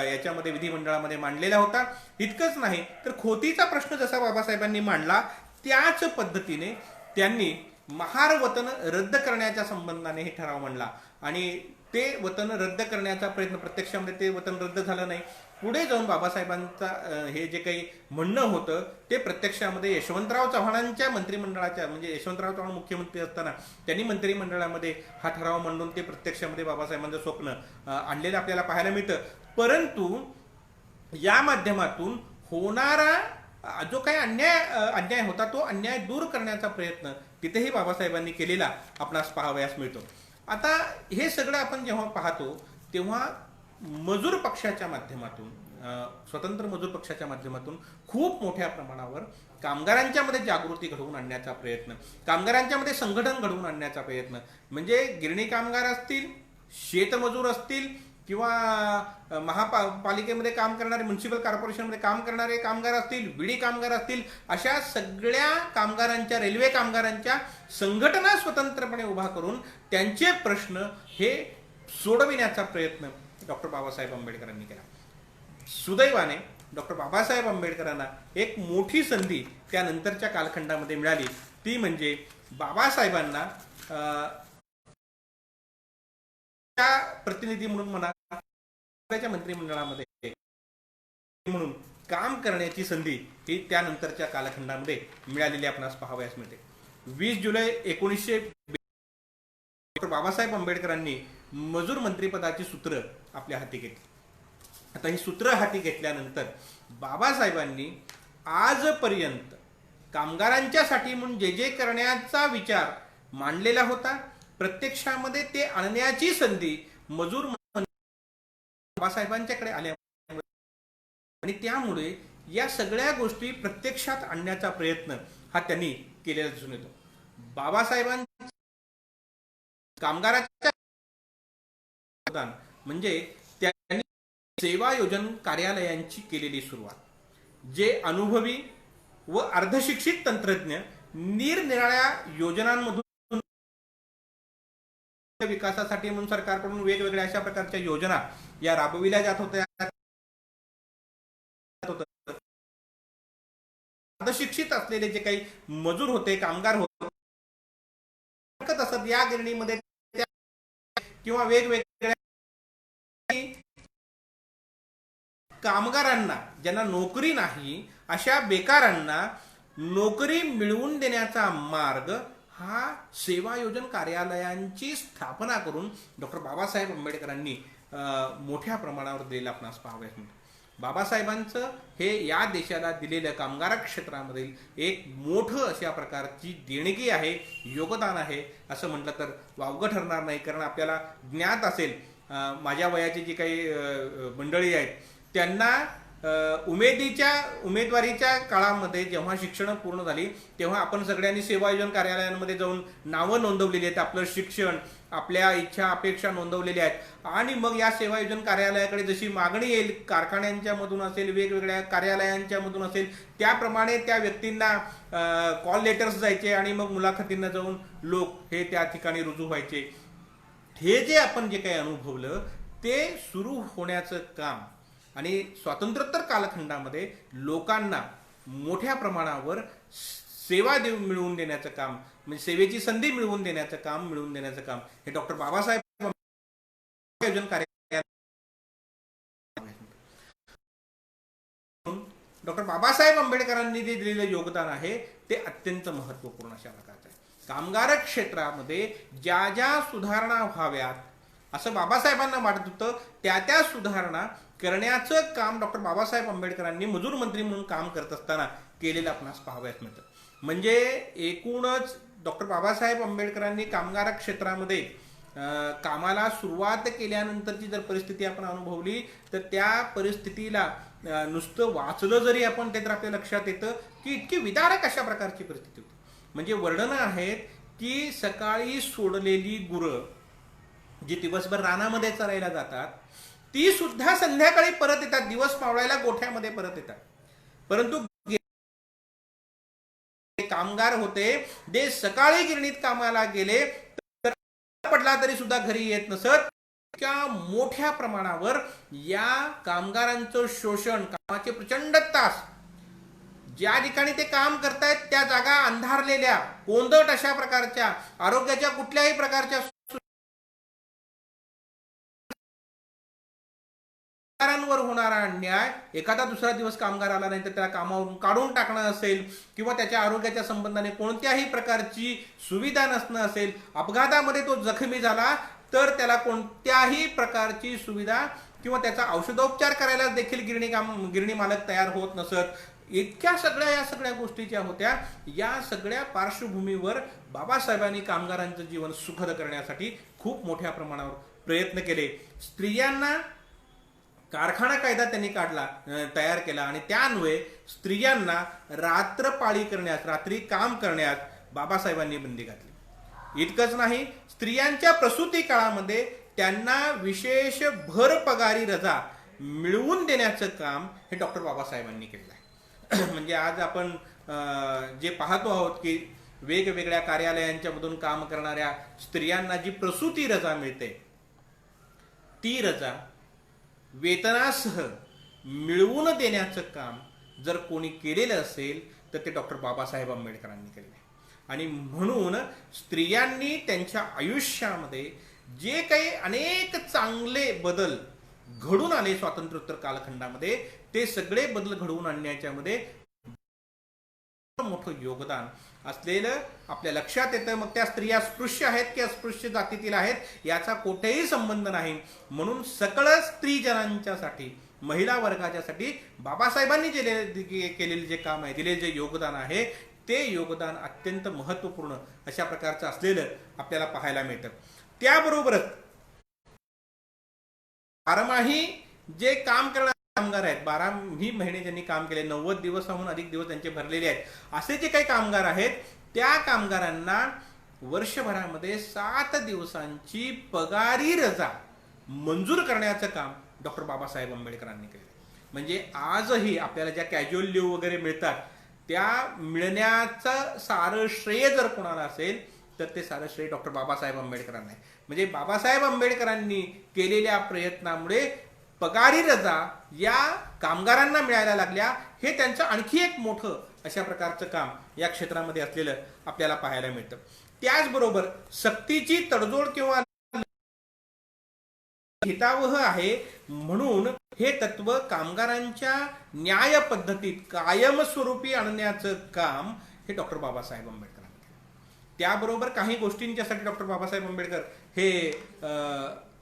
याच्यामध्ये विधिमंडळामध्ये मांडलेला होता. इतकंच नाही तर खोतीचा प्रश्न जसा बाबासाहेबांनी मांडला त्याच पद्धतीने त्यांनी महार वतन रद्द करण्याच्या संबंधाने हे ठराव मांडला आणि ते वतन रद्द करण्याचा प्रयत्न, प्रत्यक्षामध्ये ते वतन रद्द झालं नाही. पुढे जाऊन बाबासाहेबांचा हे जे काही म्हणणं होतं ते प्रत्यक्षामध्ये यशवंतराव चव्हाणांच्या मंत्रिमंडळाच्या, म्हणजे यशवंतराव चव्हाण मुख्यमंत्री असताना त्यांनी मंत्रिमंडळामध्ये हा ठराव मांडून ते प्रत्यक्षामध्ये बाबासाहेबांचं स्वप्न आणलेलं आपल्याला पाहायला मिळतं. परंतु या माध्यमातून होणारा जो काही अन्याय होता तो अन्याय दूर करण्याचा प्रयत्न तिथेही बाबासाहेबांनी केलेला आपणास पाहावयास मिळतो. आता हे सगळं आपण जेव्हा पाहतो तेव्हा मजूर पक्षाच्या माध्यमातून, स्वतंत्र मजूर पक्षाच्या माध्यमातून खूप मोठ्या प्रमाणावर कामगारांच्या मध्ये जागृती घडवून आणण्याचा प्रयत्न, कामगारांच्या मध्ये संघटन घडवून आणण्याचा प्रयत्न, म्हणजे गिरणी कामगार असतील, शेतमजूर असतील किंवा महापालिकेमध्ये काम करणारे, म्युन्सिपल कॉर्पोरेशनमध्ये काम करणारे कामगार असतील, विडी कामगार असतील, अशा सगळ्या कामगारांच्या, रेल्वे कामगारांच्या संघटना स्वतंत्रपणे उभा करून त्यांचे प्रश्न हे सोडविण्याचा प्रयत्न डॉक्टर बाबासाहेब आंबेडकरांनी केला. सुदैवाने डॉक्टर बाबासाहेब आंबेडकरांना एक मोठी संधी त्यानंतरच्या कालखंडामध्ये मिळाली, ती म्हणजे बाबासाहेबांना प्रतिनिधी म्हणून म्हणा, मंत्रिमंडळामध्ये म्हणून काम करण्याची संधी ही त्यानंतरच्या कालखंडामध्ये मिळालेली आपणास पाहावयास मिळते. 20 जुलै 1900 डॉक्टर बाबासाहेब आंबेडकरांनी मजूर मंत्रिपदाची सूत्र आपल्या हाती घेतली. आता ही सूत्र हाती घेतल्यानंतर बाबासाहेबांनी आजपर्यंत कामगारांच्यासाठी म्हणून जे जे करण्याचा विचार मांडलेला होता, प्रत्यक्षामध्ये ते आणण्याची संधी मजूर बाबासाहेबांच्याकडे आल्या आणि त्यामुळे या सगळ्या गोष्टी प्रत्यक्षात आणण्याचा प्रयत्न हा त्यांनी केलेला दिसून येतो. बाबासाहेबांच्या कामगाराच्या म्हणजे त्यांनी सेवा योजन कार्यालयांची केलेली सुरुवात, जे अनुभवी व अर्धशिक्षित तंत्रज्ञ निरनिराळ्या योजनांमधून विकासासाठी म्हणून सरकारकडून वेगवेगळ्या अशा प्रकारच्या योजना या राबविल्या जात होत्या. अर्धशिक्षित असलेले जे काही मजूर होते, कामगार होते, असत या गिरणीमध्ये किंवा वेगवेगळ्या कामगारांना ज्यांना नोकरी नाही अशा बेकारांना नोकरी मिळवून देण्याचा मार्ग हा सेवा योजन कार्यालयांची स्थापना करून डॉक्टर बाबासाहेब आंबेडकरांनी मोठ्या प्रमाणावर दिलेला आपणास पाहावयास मिळतो. बाबासाहेबांचं हे या देशाला दिलेल्या कामगार क्षेत्रामधील एक मोठं अशा प्रकारची देणगी आहे, योगदान आहे असं म्हटलं तर वावगं ठरणार नाही. कारण आपल्याला ज्ञात असेल, माझ्या वयाची जी काही मंडळी आहेत त्यांना उमेदवारीच्या काळामध्ये जेव्हा शिक्षण पूर्ण झाली तेव्हा आपण सगळ्यांनी सेवा योजन कार्यालयांमध्ये जाऊन नावं नोंदवलेली आहेत, आपलं शिक्षण, आपल्या इच्छा अपेक्षा नोंदवलेल्या आहेत आणि मग या सेवा योजन कार्यालयाकडे जशी मागणी येईल, कारखान्यांच्या मधून असेल, वेगवेगळ्या कार्यालयांच्या मधून असेल, त्याप्रमाणे त्या व्यक्तींना कॉल लेटर्स जायचे आणि मग मुलाखतींना जाऊन लोक हे त्या ठिकाणी रुजू व्हायचे. हे जे आपण जे काही अनुभवलं ते सुरू होण्याचं काम आणि स्वातंत्र्योत्तर कालखंडामध्ये लोकांना मोठ्या प्रमाणावर सेवा मिळवून देण्याचं काम, म्हणजे सेवेची संधी मिळवून देण्याचं काम हे डॉक्टर बाबासाहेब डॉक्टर बाबासाहेब आंबेडकरांनी जे दिलेलं योगदान आहे ते अत्यंत महत्वपूर्ण अशा प्रकारचं आहे. कामगार क्षेत्रामध्ये ज्या ज्या सुधारणा व्हाव्यात असं बाबासाहेबांना वाटत होतं, त्या सुधारणा करण्याचं काम डॉक्टर बाबासाहेब आंबेडकरांनी मजूर मंत्री म्हणून काम करत असताना केलेलं आपणास पाहावयास मिळतं. म्हणजे एकूणच डॉक्टर बाबासाहेब आंबेडकरांनी कामगार क्षेत्रामध्ये कामाला सुरुवात केल्यानंतरची जर परिस्थिती आपण अनुभवली तर त्या परिस्थितीला नुसतं वाचलं जरी आपण ते तर आपल्या लक्षात येतं की इतकी विदारक अशा प्रकारची परिस्थिती होती. म्हणजे वर्णनं आहेत की सकाळी सोडलेली गुरं जी दिवसभर रानामध्ये चरायला जातात ती सुद्धा संध्याकाळी परत येतात, दिवस मावळायला गोठ्यामध्ये परत येतात. परंतु कामगार होते जे सकाळी गिरणीत कामाला गेले तर पडला तरी सुद्धा घरी येत नसत. इतक्या मोठ्या प्रमाणावर या कामगारांचं शोषण, कामाचे प्रचंड तास, ज्या ठिकाणी ते काम करतायत त्या जागा अंधारलेल्या, कोंदट अशा प्रकारच्या, आरोग्याच्या कुठल्याही प्रकारच्या कामगारांवर होणारा अन्याय, एखादा दुसरा दिवस कामगार आला नाही तर त्याला कामावरून काढून टाकणं असेल, किंवा त्याच्या आरोग्याच्या संबंधाने कोणत्याही प्रकारची सुविधा नसणं असेल, अपघातामध्ये तो जखमी झाला तर त्याला कोणत्याही प्रकारची सुविधा किंवा त्याचा औषधोपचार करायला देखील गिरणी मालक तयार होत नसत. इतक्या सगळ्या गोष्टी ज्या होत्या, या सगळ्या पार्श्वभूमीवर बाबासाहेबांनी कामगारांचं जीवन सुखद करण्यासाठी खूप मोठ्या प्रमाणावर प्रयत्न केले. स्त्रियांना कारखाना कायदा त्यांनी तयार केला आणि त्यान्वये स्त्रियांना रात्रपाळी करण्यास, रात्री काम करण्यास बाबासाहेबांनी बंदी घातली. इतकंच नाही, स्त्रियांच्या प्रसूती काळामध्ये त्यांना विशेष भर पगारी रजा मिळवून देण्याचं काम हे डॉक्टर बाबासाहेबांनी केलेलं आहे. म्हणजे आज आपण जे पाहतो आहोत की वेगवेगळ्या कार्यालयांच्या मधून काम करणाऱ्या स्त्रियांना जी प्रसूती रजा मिळते, ती रजा वेतनासह मिळवून देण्याचं काम जर कोणी केलेलं असेल तर ते डॉक्टर बाबासाहेब आंबेडकरांनी केलेलं आहे. आणि म्हणून स्त्रियांनी त्यांच्या आयुष्यामध्ये जे काही अनेक चांगले बदल घडून आले स्वातंत्र्योत्तर कालखंडामध्ये, ते सगळे बदल घडवून आणण्याच्या मध्ये मोठं योगदान असलेलं आपल्या लक्षात येतं. मग त्या स्त्रिया स्पृश्य आहेत की अस्पृश्य जातीतील आहेत याचा कोठेही संबंध नाही. म्हणून सकळ स्त्रीजनांच्यासाठी, महिला वर्गाच्यासाठी बाबासाहेबांनी केलेले जे काम आहे, दिलेले जे योगदान आहे, ते योगदान अत्यंत महत्वपूर्ण अशा प्रकारचं असलेलं आपल्याला पाहायला मिळतं. त्याबरोबरच बारमाही जे काम करणारे कामगार आहेत, 12 महिने ज्यांनी काम केले, 90 दिवसाहून अधिक दिवस त्यांचे भरलेले आहेत, असे जे काही कामगार आहेत, त्या कामगारांना वर्षभरामध्ये 7 दिवसांची पगारी रजा मंजूर करण्याचं काम डॉक्टर बाबासाहेब आंबेडकरांनी केले. म्हणजे आजही आपल्याला ज्या कॅज्युअल लीव्ह वगैरे मिळतात, त्या मिळण्याचं सारं श्रेय जर कोणाला असेल तर ते सारं श्रेय डॉक्टर बाबासाहेब आंबेडकरांना आहे. म्हणजे बाबासाहेब आंबेडकरांनी केलेल्या प्रयत्नामुळे पगारी रजा या कामगारांना मिळायला लागल्या. हे त्यांचं आणखी एक मोठं अशा प्रकारचं काम या क्षेत्रामध्ये असलेलं आपल्याला पाहायला मिळतं. त्याचबरोबर सक्तीची तडजोड किंवा हितावह आहे म्हणून हे तत्व कामगारांच्या न्याय पद्धतीत कायमस्वरूपी आणण्याचं काम हे डॉक्टर बाबासाहेब आंबेडकरांनी केलं. त्याबरोबर काही गोष्टींच्यासाठी डॉक्टर बाबासाहेब आंबेडकर हे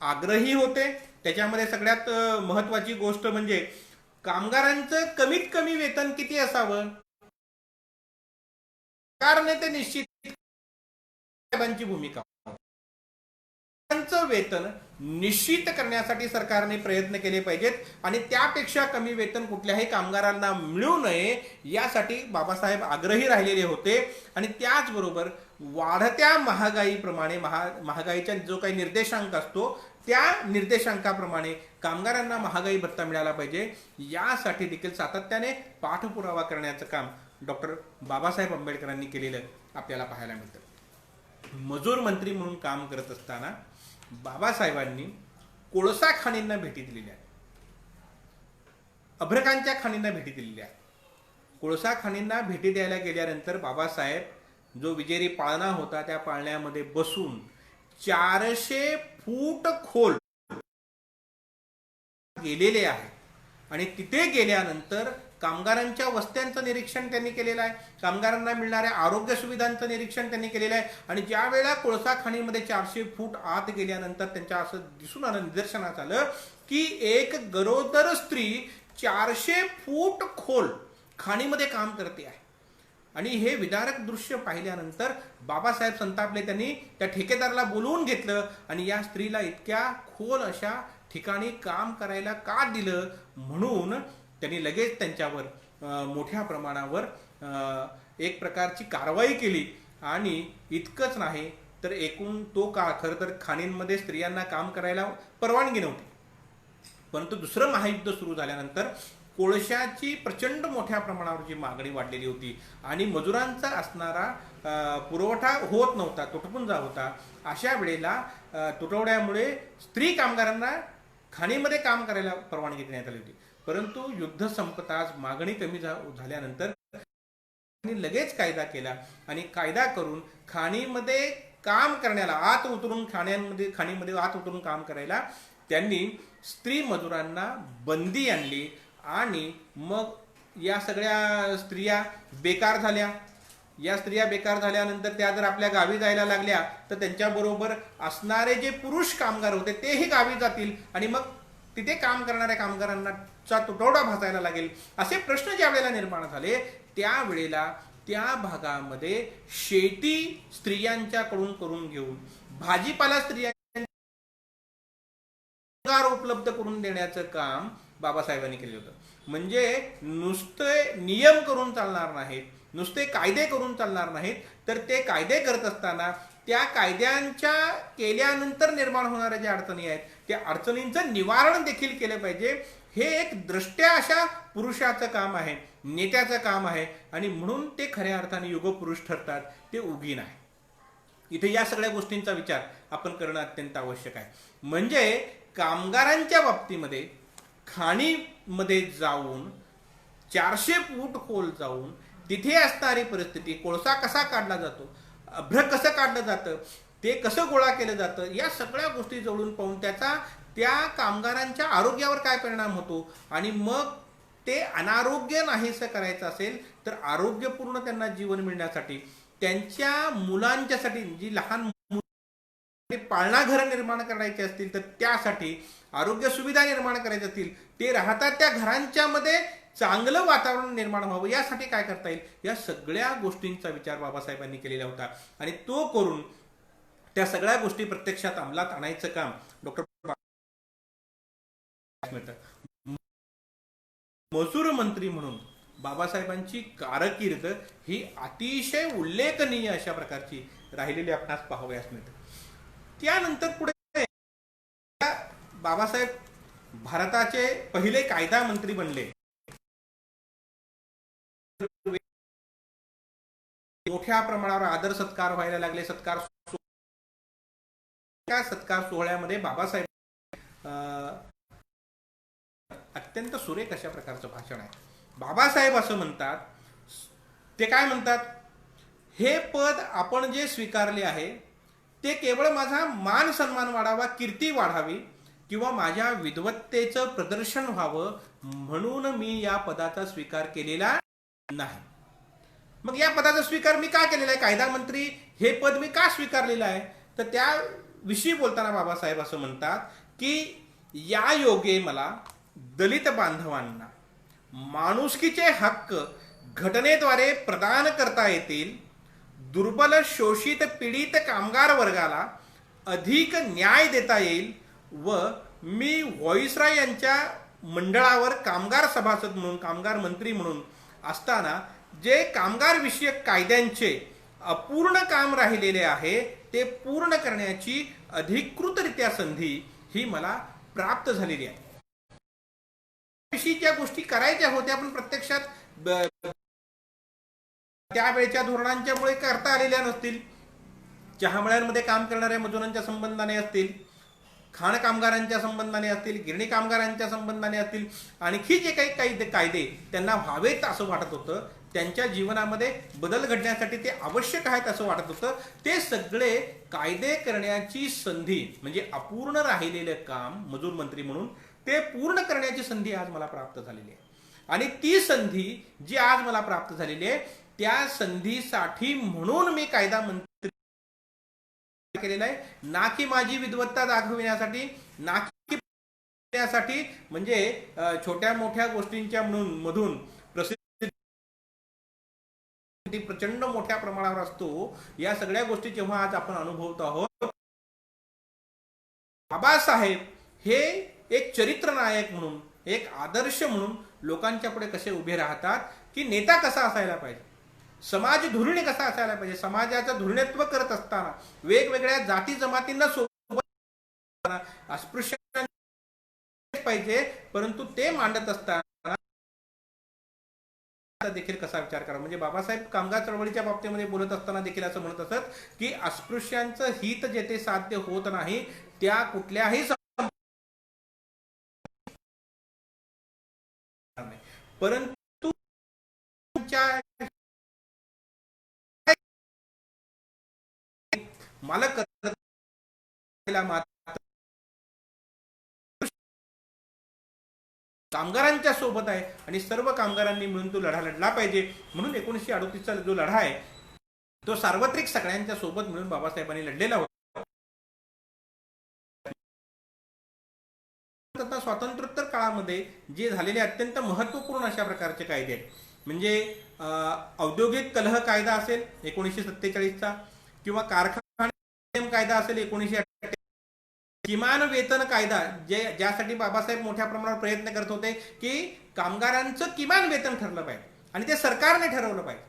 आग्रही होते. त्याच्यामध्ये सगळ्यात महत्वाची गोष्ट म्हणजे कामगारांचं कमीत कमी वेतन किती असावं, सरकारने ते निश्चित साहेबांची भूमिका, वेतन निश्चित करण्यासाठी सरकारने प्रयत्न केले पाहिजेत आणि त्यापेक्षा कमी वेतन कुठल्याही कामगारांना मिळू नये यासाठी बाबासाहेब आग्रही राहिलेले होते. आणि त्याचबरोबर वाढत्या महागाईप्रमाणे महागाईचा जो काही निर्देशांक असतो त्या निर्देशांकाप्रमाणे कामगारांना महागाई भत्ता मिळाला पाहिजे यासाठी देखील सातत्याने पाठपुरावा करण्याचं काम डॉक्टर बाबासाहेब आंबेडकरांनी केलेलं आपल्याला पाहायला मिळतं. मजूर मंत्री म्हणून काम करत असताना बाबासाहेबांनी कोळसा खाणींना भेटी दिलेल्या आहेत, अभ्रकांच्या खाणींना भेटी दिलेल्या आहेत. कोळसा खाणींना भेटी द्यायला गेल्यानंतर बाबासाहेब जो विजेरी पाळणा होता त्या पाळण्यामध्ये बसून 400 फूट खोल गेलेले आहे आणि तिथे गेल्यानंतर कामगारांच्या वस्त्यांचं निरीक्षण त्यांनी केलेलं आहे, कामगारांना मिळणाऱ्या आरोग्य सुविधांचं निरीक्षण त्यांनी केलेलं आहे. आणि ज्या वेळेला कोळसा खाणीमध्ये 400 फूट आत गेल्यानंतर त्यांच्या असं दिसून आलं, निदर्शनास आलं की एक गरोदर स्त्री 400 फूट खोल खाणीमध्ये काम करते आहे. आणि हे विदारक दृश्य पाहिल्यानंतर बाबासाहेब संतापले. त्यांनी त्या ठेकेदाराला बोलवून घेतलं आणि या स्त्रीला इतक्या खोल अशा ठिकाणी काम करायला का दिलं म्हणून त्यांनी लगेच त्यांच्यावर मोठ्या प्रमाणावर एक प्रकारची कारवाई केली. आणि इतकंच नाही तर एकूण तो काळ खरं तर खाणींमध्ये स्त्रियांना काम करायला परवानगी नव्हती, परंतु दुसरं महायुद्ध सुरू झाल्यानंतर कोळशाची प्रचंड मोठ्या प्रमाणावरची मागणी वाढलेली होती आणि मजुरांचा असणारा पुरवठा होत नव्हता, तुटपून जात होता. अशा वेळेला तुटवड्यामुळे स्त्री कामगारांना खाणीमध्ये काम करायला परवानगी देण्यात आली होती. परंतु युद्ध संपताच मागणी कमी झाल्यानंतर लगेच कायदा केला आणि कायदा करून खाणीमध्ये काम करण्याला आत उतरून खाणीमध्ये आत उतरून काम करायला त्यांनी स्त्री मजुरांना बंदी आणली आणि मग या सगळ्या स्त्रिया बेकार झाल्या. या स्त्रिया बेकार झाल्यानंतर त्या जर आपल्या गावी जायला लागल्या तर त्यांच्याबरोबर असणारे जे पुरुष कामगार होते तेही गावी जातील आणि मग तिथे काम करणाऱ्या कामगारांना तुटवडा भासायला लागेल. असे प्रश्न ज्या वेळेला निर्माण झाले त्यावेळेला त्या भागामध्ये शेती स्त्रियांच्याकडून करून घेऊन भाजीपाला स्त्रियांना उपलब्ध करून देण्याचं काम बाबासाहेबांनी केलं होतं. म्हणजे नुसते नियम करून चालणार नाहीत, नुसते कायदे करून चालणार नाहीत, तर ते कायदे करत असताना त्या कायद्यांच्या केल्यानंतर निर्माण होणाऱ्या ज्या अडचणी आहेत त्या अडचणींचं निवारण देखील केलं पाहिजे. हे एक दृष्ट्या अशा पुरुषाचं काम आहे, नेत्याचं काम आहे आणि म्हणून ते खऱ्या अर्थाने युगपुरुष ठरतात, ते उगीन आहे. इथे या सगळ्या गोष्टींचा विचार आपण करणं अत्यंत आवश्यक आहे. म्हणजे कामगारांच्या बाबतीमध्ये खाणीमध्ये जाऊन 400 फूट खोल जाऊन तिथे असणारी परिस्थिती, कोळसा कसा काढला जातो, अभ्र कसं काढलं जातं, ते कसं गोळा केलं जातं, या सगळ्या गोष्टी जवळून पाहून त्याचा त्या कामगारांच्या आरोग्यावर काय परिणाम होतो आणि मग ते अनारोग्य नाहीसं करायचं असेल तर आरोग्यपूर्ण त्यांना जीवन मिळण्यासाठी, त्यांच्या मुलांच्यासाठी जी लहान पाळणा घरं निर्माण करायची असतील तर त्यासाठी आरोग्य सुविधा निर्माण करायच्या असतील, ते राहतात त्या घरांच्या मध्ये चांगलं वातावरण निर्माण व्हावं यासाठी काय करता येईल, या सगळ्या गोष्टींचा विचार बाबासाहेबांनी केलेला होता. आणि तो करून त्या सगळ्या गोष्टी प्रत्यक्षात अंमलात आणायचं काम डॉक्टर मजूर मंत्री म्हणून बाबासाहेबांची कारकीर्द ही अतिशय उल्लेखनीय अशा प्रकारची राहिलेली आपणास पाहावयास मिळते. त्यानंतर पुढे बाबासाहेब भारताचे पहिले कायदा मंत्री बनले. मोठ्या प्रमाणावर आदर सत्कार व्हायला लागले. सत्कार सोहळ्यामध्ये बाबासाहेब अत्यंत सुरेख अशा प्रकारचं भाषण आहे. बाबासाहेब असं म्हणतात, ते काय म्हणतात, हे पद आपण जे स्वीकारले आहे ते केवळ माझा मान सन्मान वाढावा, कीर्ती वाढावी किंवा माझ्या विद्वत्तेचं प्रदर्शन व्हावं म्हणून मी या पदाचा स्वीकार केलेला नाही. मग या पदाचा स्वीकार मी का केलेला आहे, कायदा मंत्री हे पद मी का स्वीकारलेलं आहे, तर त्याविषयी बोलताना बाबासाहेब असं म्हणतात की या योगे मला दलित बांधवांना माणुसकीचे हक्क घटनेद्वारे प्रदान करता येतील, दुर्बल शोषित पीडित कामगार वर्गाला अधिक न्याय देता येईल व मी व्हॉइसरॉय यांच्या मंडळावर कामगार सभासद म्हणून, कामगार मंत्री म्हणून असताना जे कामगार विषयक कायद्यांचे अपूर्ण काम राहिलेले आहे ते पूर्ण करण्याची अधिकृतरित्या संधी ही मला प्राप्त झालेली आहे. ज्या गोष्टी करायच्या होत्या पण प्रत्यक्षात त्यावेळच्या धोरणांच्यामुळे करता आलेल्या नसतील, चहामळ्यांमध्ये काम करणाऱ्या मजुरांच्या संबंधाने असतील, खाण कामगारांच्या संबंधाने असतील, गिरणी कामगारांच्या संबंधाने असतील, आणखी जे काही कायदे त्यांना व्हावेत असं वाटत होतं, त्यांच्या जीवनामध्ये बदल घडण्यासाठी ते आवश्यक आहेत असं वाटत होतं, ते सगळे कायदे करण्याची संधी म्हणजे अपूर्ण राहिलेलं काम मजूर मंत्री म्हणून ते पूर्ण करण्याची संधी आज मला प्राप्त झालेली आहे. आणि ती संधी जी आज मला प्राप्त झालेली आहे त्या संधीसाठी म्हणून मी कायदा मंत्री केलेला आहे, ना की माझी विद्वत्ता दाखविण्यासाठी, ना की म्हणजे छोट्या मोठ्या गोष्टींच्या मधून प्रसिद्धी प्रचंड मोठ्या प्रमाणावर असतो. या सगळ्या गोष्टी जेव्हा आज आपण अनुभवत आहोत, बाबासाहेब हे एक चरित्र नायक म्हणून, एक आदर्श म्हणून लोकांच्या पुढे कसे उभे राहतात की नेता कसा असायला पाहिजे, समाज धुरीण कसा असायला पाहिजे, समाजाचं धुरीणत्व करत असताना वेगवेगळ्या जाती जमातींना सोबत अस्पृश्य पाहिजे, परंतु ते मांडत असताना देखील कसा विचार करा. म्हणजे बाबासाहेब कामगार चळवळीच्या बाबतीमध्ये बोलत असताना देखील असं म्हणत असत की अस्पृश्यांचं हित जेथे साध्य होत नाही त्या कुठल्याही परंतु मालक कामगारांच्या सोबत आहे आणि सर्व कामगारांनी मिळून तो लढा लढला पाहिजे. म्हणून 1938चा जो लढा आहे तो सार्वत्रिक सगळ्यांच्या सोबत मिळून बाबासाहेबांनी लढलेला होता. स्वातंत्र्योत्तर काळामध्ये जे झालेले अत्यंत महत्वपूर्ण अशा प्रकारचे कायदे आहेत, म्हणजे औद्योगिक कलह कायदा असेल 1947चा, किंवा कारखाना कायदा असेल 1948, किमान वेतन कायदा ज्यासाठी बाबासाहेब मोठ्या प्रमाणावर प्रयत्न करत होते की कामगारांचं किमान वेतन ठरलं पाहिजे आणि ते सरकारने ठरवलं पाहिजे.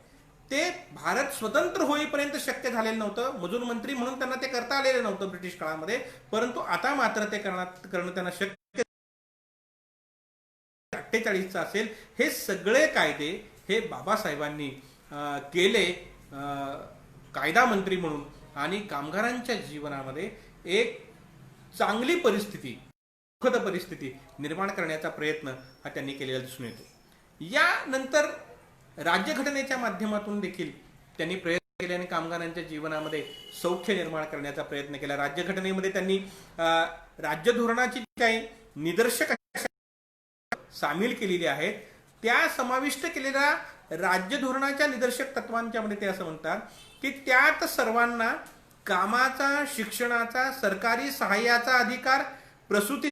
ते भारत स्वतंत्र होईपर्यंत शक्य झालेलं नव्हतं. मजूर मंत्री म्हणून त्यांना ते करता आलेलं नव्हतं ब्रिटिश काळामध्ये, परंतु आता मात्र ते करणं त्यांना शक्य. 48चा असेल, हे सगळे कायदे हे बाबासाहेबांनी केले कायदा मंत्री म्हणून आणि कामगारांच्या जीवनामध्ये एक चांगली परिस्थिती, सुखद परिस्थिती निर्माण करण्याचा प्रयत्न हा त्यांनी केलेला दिसून येतो. यानंतर राज्यघटनेच्या माध्यमातून देखील त्यांनी प्रयत्न केले आणि कामगारांच्या जीवनामध्ये सौख्य निर्माण करण्याचा प्रयत्न केला. राज्यघटनेमध्ये त्यांनी राज्य धोरणाची काही निदर्शक सामील केलेली आहेत. त्या समाविष्ट केलेल्या राज्य धोरणाच्या निदर्शक तत्वांच्या मध्ये ते असं म्हणतात की त्यात सर्वांना कामाचा, शिक्षणाचा, सरकारी सहाय्याचा अधिकार, प्रसूती,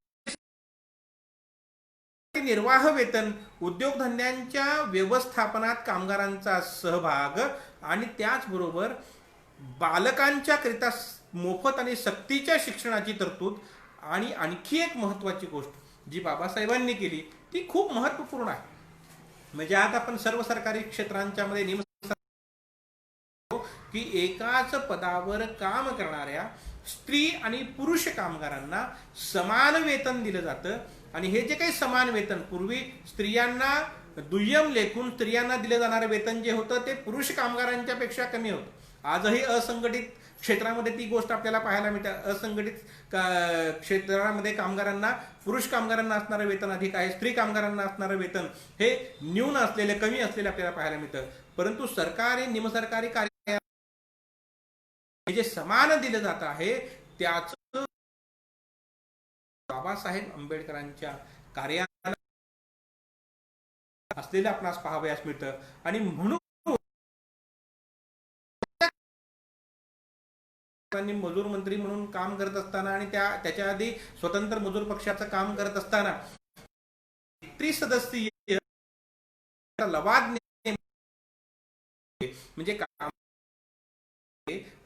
निर्वाह वेतन, उद्योगधंद्यांच्या व्यवस्थापनात कामगारांचा सहभाग आणि त्याचबरोबर बालकांच्या करिता मोफत आणि सक्तीच्या शिक्षणाची तरतूद. आणि आणखी एक महत्वाची गोष्ट जी बाबासाहेबांनी केली ती खूप महत्वपूर्ण आहे. म्हणजे आज आपण सर्व सरकारी क्षेत्रांच्या मध्ये की एकाच पदावर काम करणाऱ्या स्त्री आणि पुरुष कामगारांना समान वेतन दिलं जातं. आणि हे जे काही समान वेतन, पूर्वी स्त्रियांना दुय्यम लेखून स्त्रियांना दिलं जाणारं वेतन जे होतं ते पुरुष कामगारांच्या पेक्षा कमी होतं. आजही असंघटित क्षेत्रामध्ये ती गोष्ट आपल्याला पाहायला मिळते. असंघटित क्षेत्रामध्ये कामगारांना, पुरुष कामगारांना असणारं वेतन अधिक आहे, स्त्री कामगारांना असणारं वेतन हे न्यून असलेले, कमी असलेले आपल्याला पाहायला मिळतं. परंतु सरकारी, निमसरकारी कार्य जे समान दिलं जात आहे त्याच बाबासाहेब आंबेडकरांच्या कार्याला असलेलं आपणास पाहावयास मिळतं. आणि म्हणून मजूर मंत्री म्हणून काम करत असताना आणि त्याच्या आधी स्वतंत्र मजूर पक्षाचं काम करत असताना त्रिसदस्यीय लवाद म्हणजे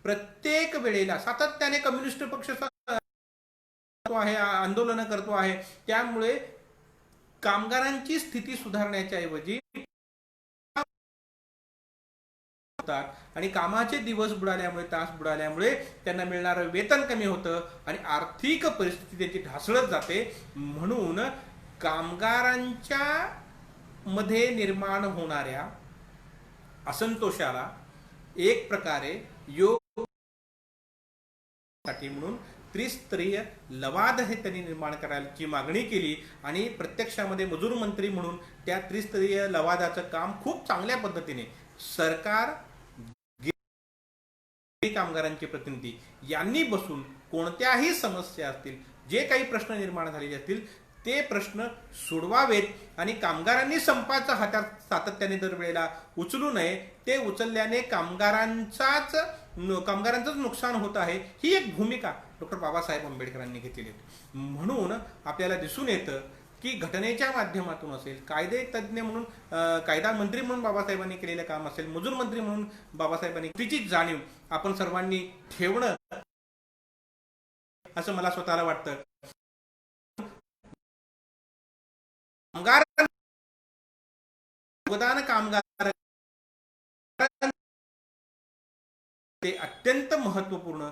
प्रत्येक वेळेला सातत्याने कम्युनिस्ट पक्ष आहे, आंदोलन करतो आहे. त्यामुळे कामगारांची स्थिती सुधारण्याच्या ऐवजी आणि कामाचे दिवस बुडाल्यामुळे, तास बुडाल्यामुळे त्यांना मिळणारं वेतन कमी होतं आणि आर्थिक परिस्थिती त्यांची ढासळत जाते. म्हणून कामगारांच्या मध्ये निर्माण होणाऱ्या असंतोषाला एक प्रकारे योग म्हणून त्रिस्तरीय लवाद हे त्यांनी निर्माण करायची मागणी केली. आणि प्रत्यक्षामध्ये मजूर मंत्री म्हणून त्या त्रिस्तरीय लवादाचं काम खूप चांगल्या पद्धतीने सरकार, कामगारांचे प्रतिनिधी यांनी बसून कोणत्याही समस्या असतील, जे काही प्रश्न निर्माण झालेले असतील ते प्रश्न सोडवावेत आणि कामगारांनी संपाचा हातात सातत्याने दरवेळेला उचलू नये. ते उचलल्याने कामगारांचंच नुकसान होत आहे, ही एक भूमिका डॉक्टर बाबासाहेब आंबेडकरांनी घेतलेली आहे. म्हणून आपल्याला दिसून येतं की घटनेच्या माध्यमातून असेल, कायदे तज्ज्ञ म्हणून, कायदा मंत्री म्हणून बाबासाहेबांनी केलेलं काम असेल, मजूर मंत्री म्हणून बाबासाहेबांनी तिची जाणीव आपण सर्वांनी ठेवणं असं मला स्वतःला वाटतं. कामगार योगदान, कामगार ते अत्यंत महत्वपूर्ण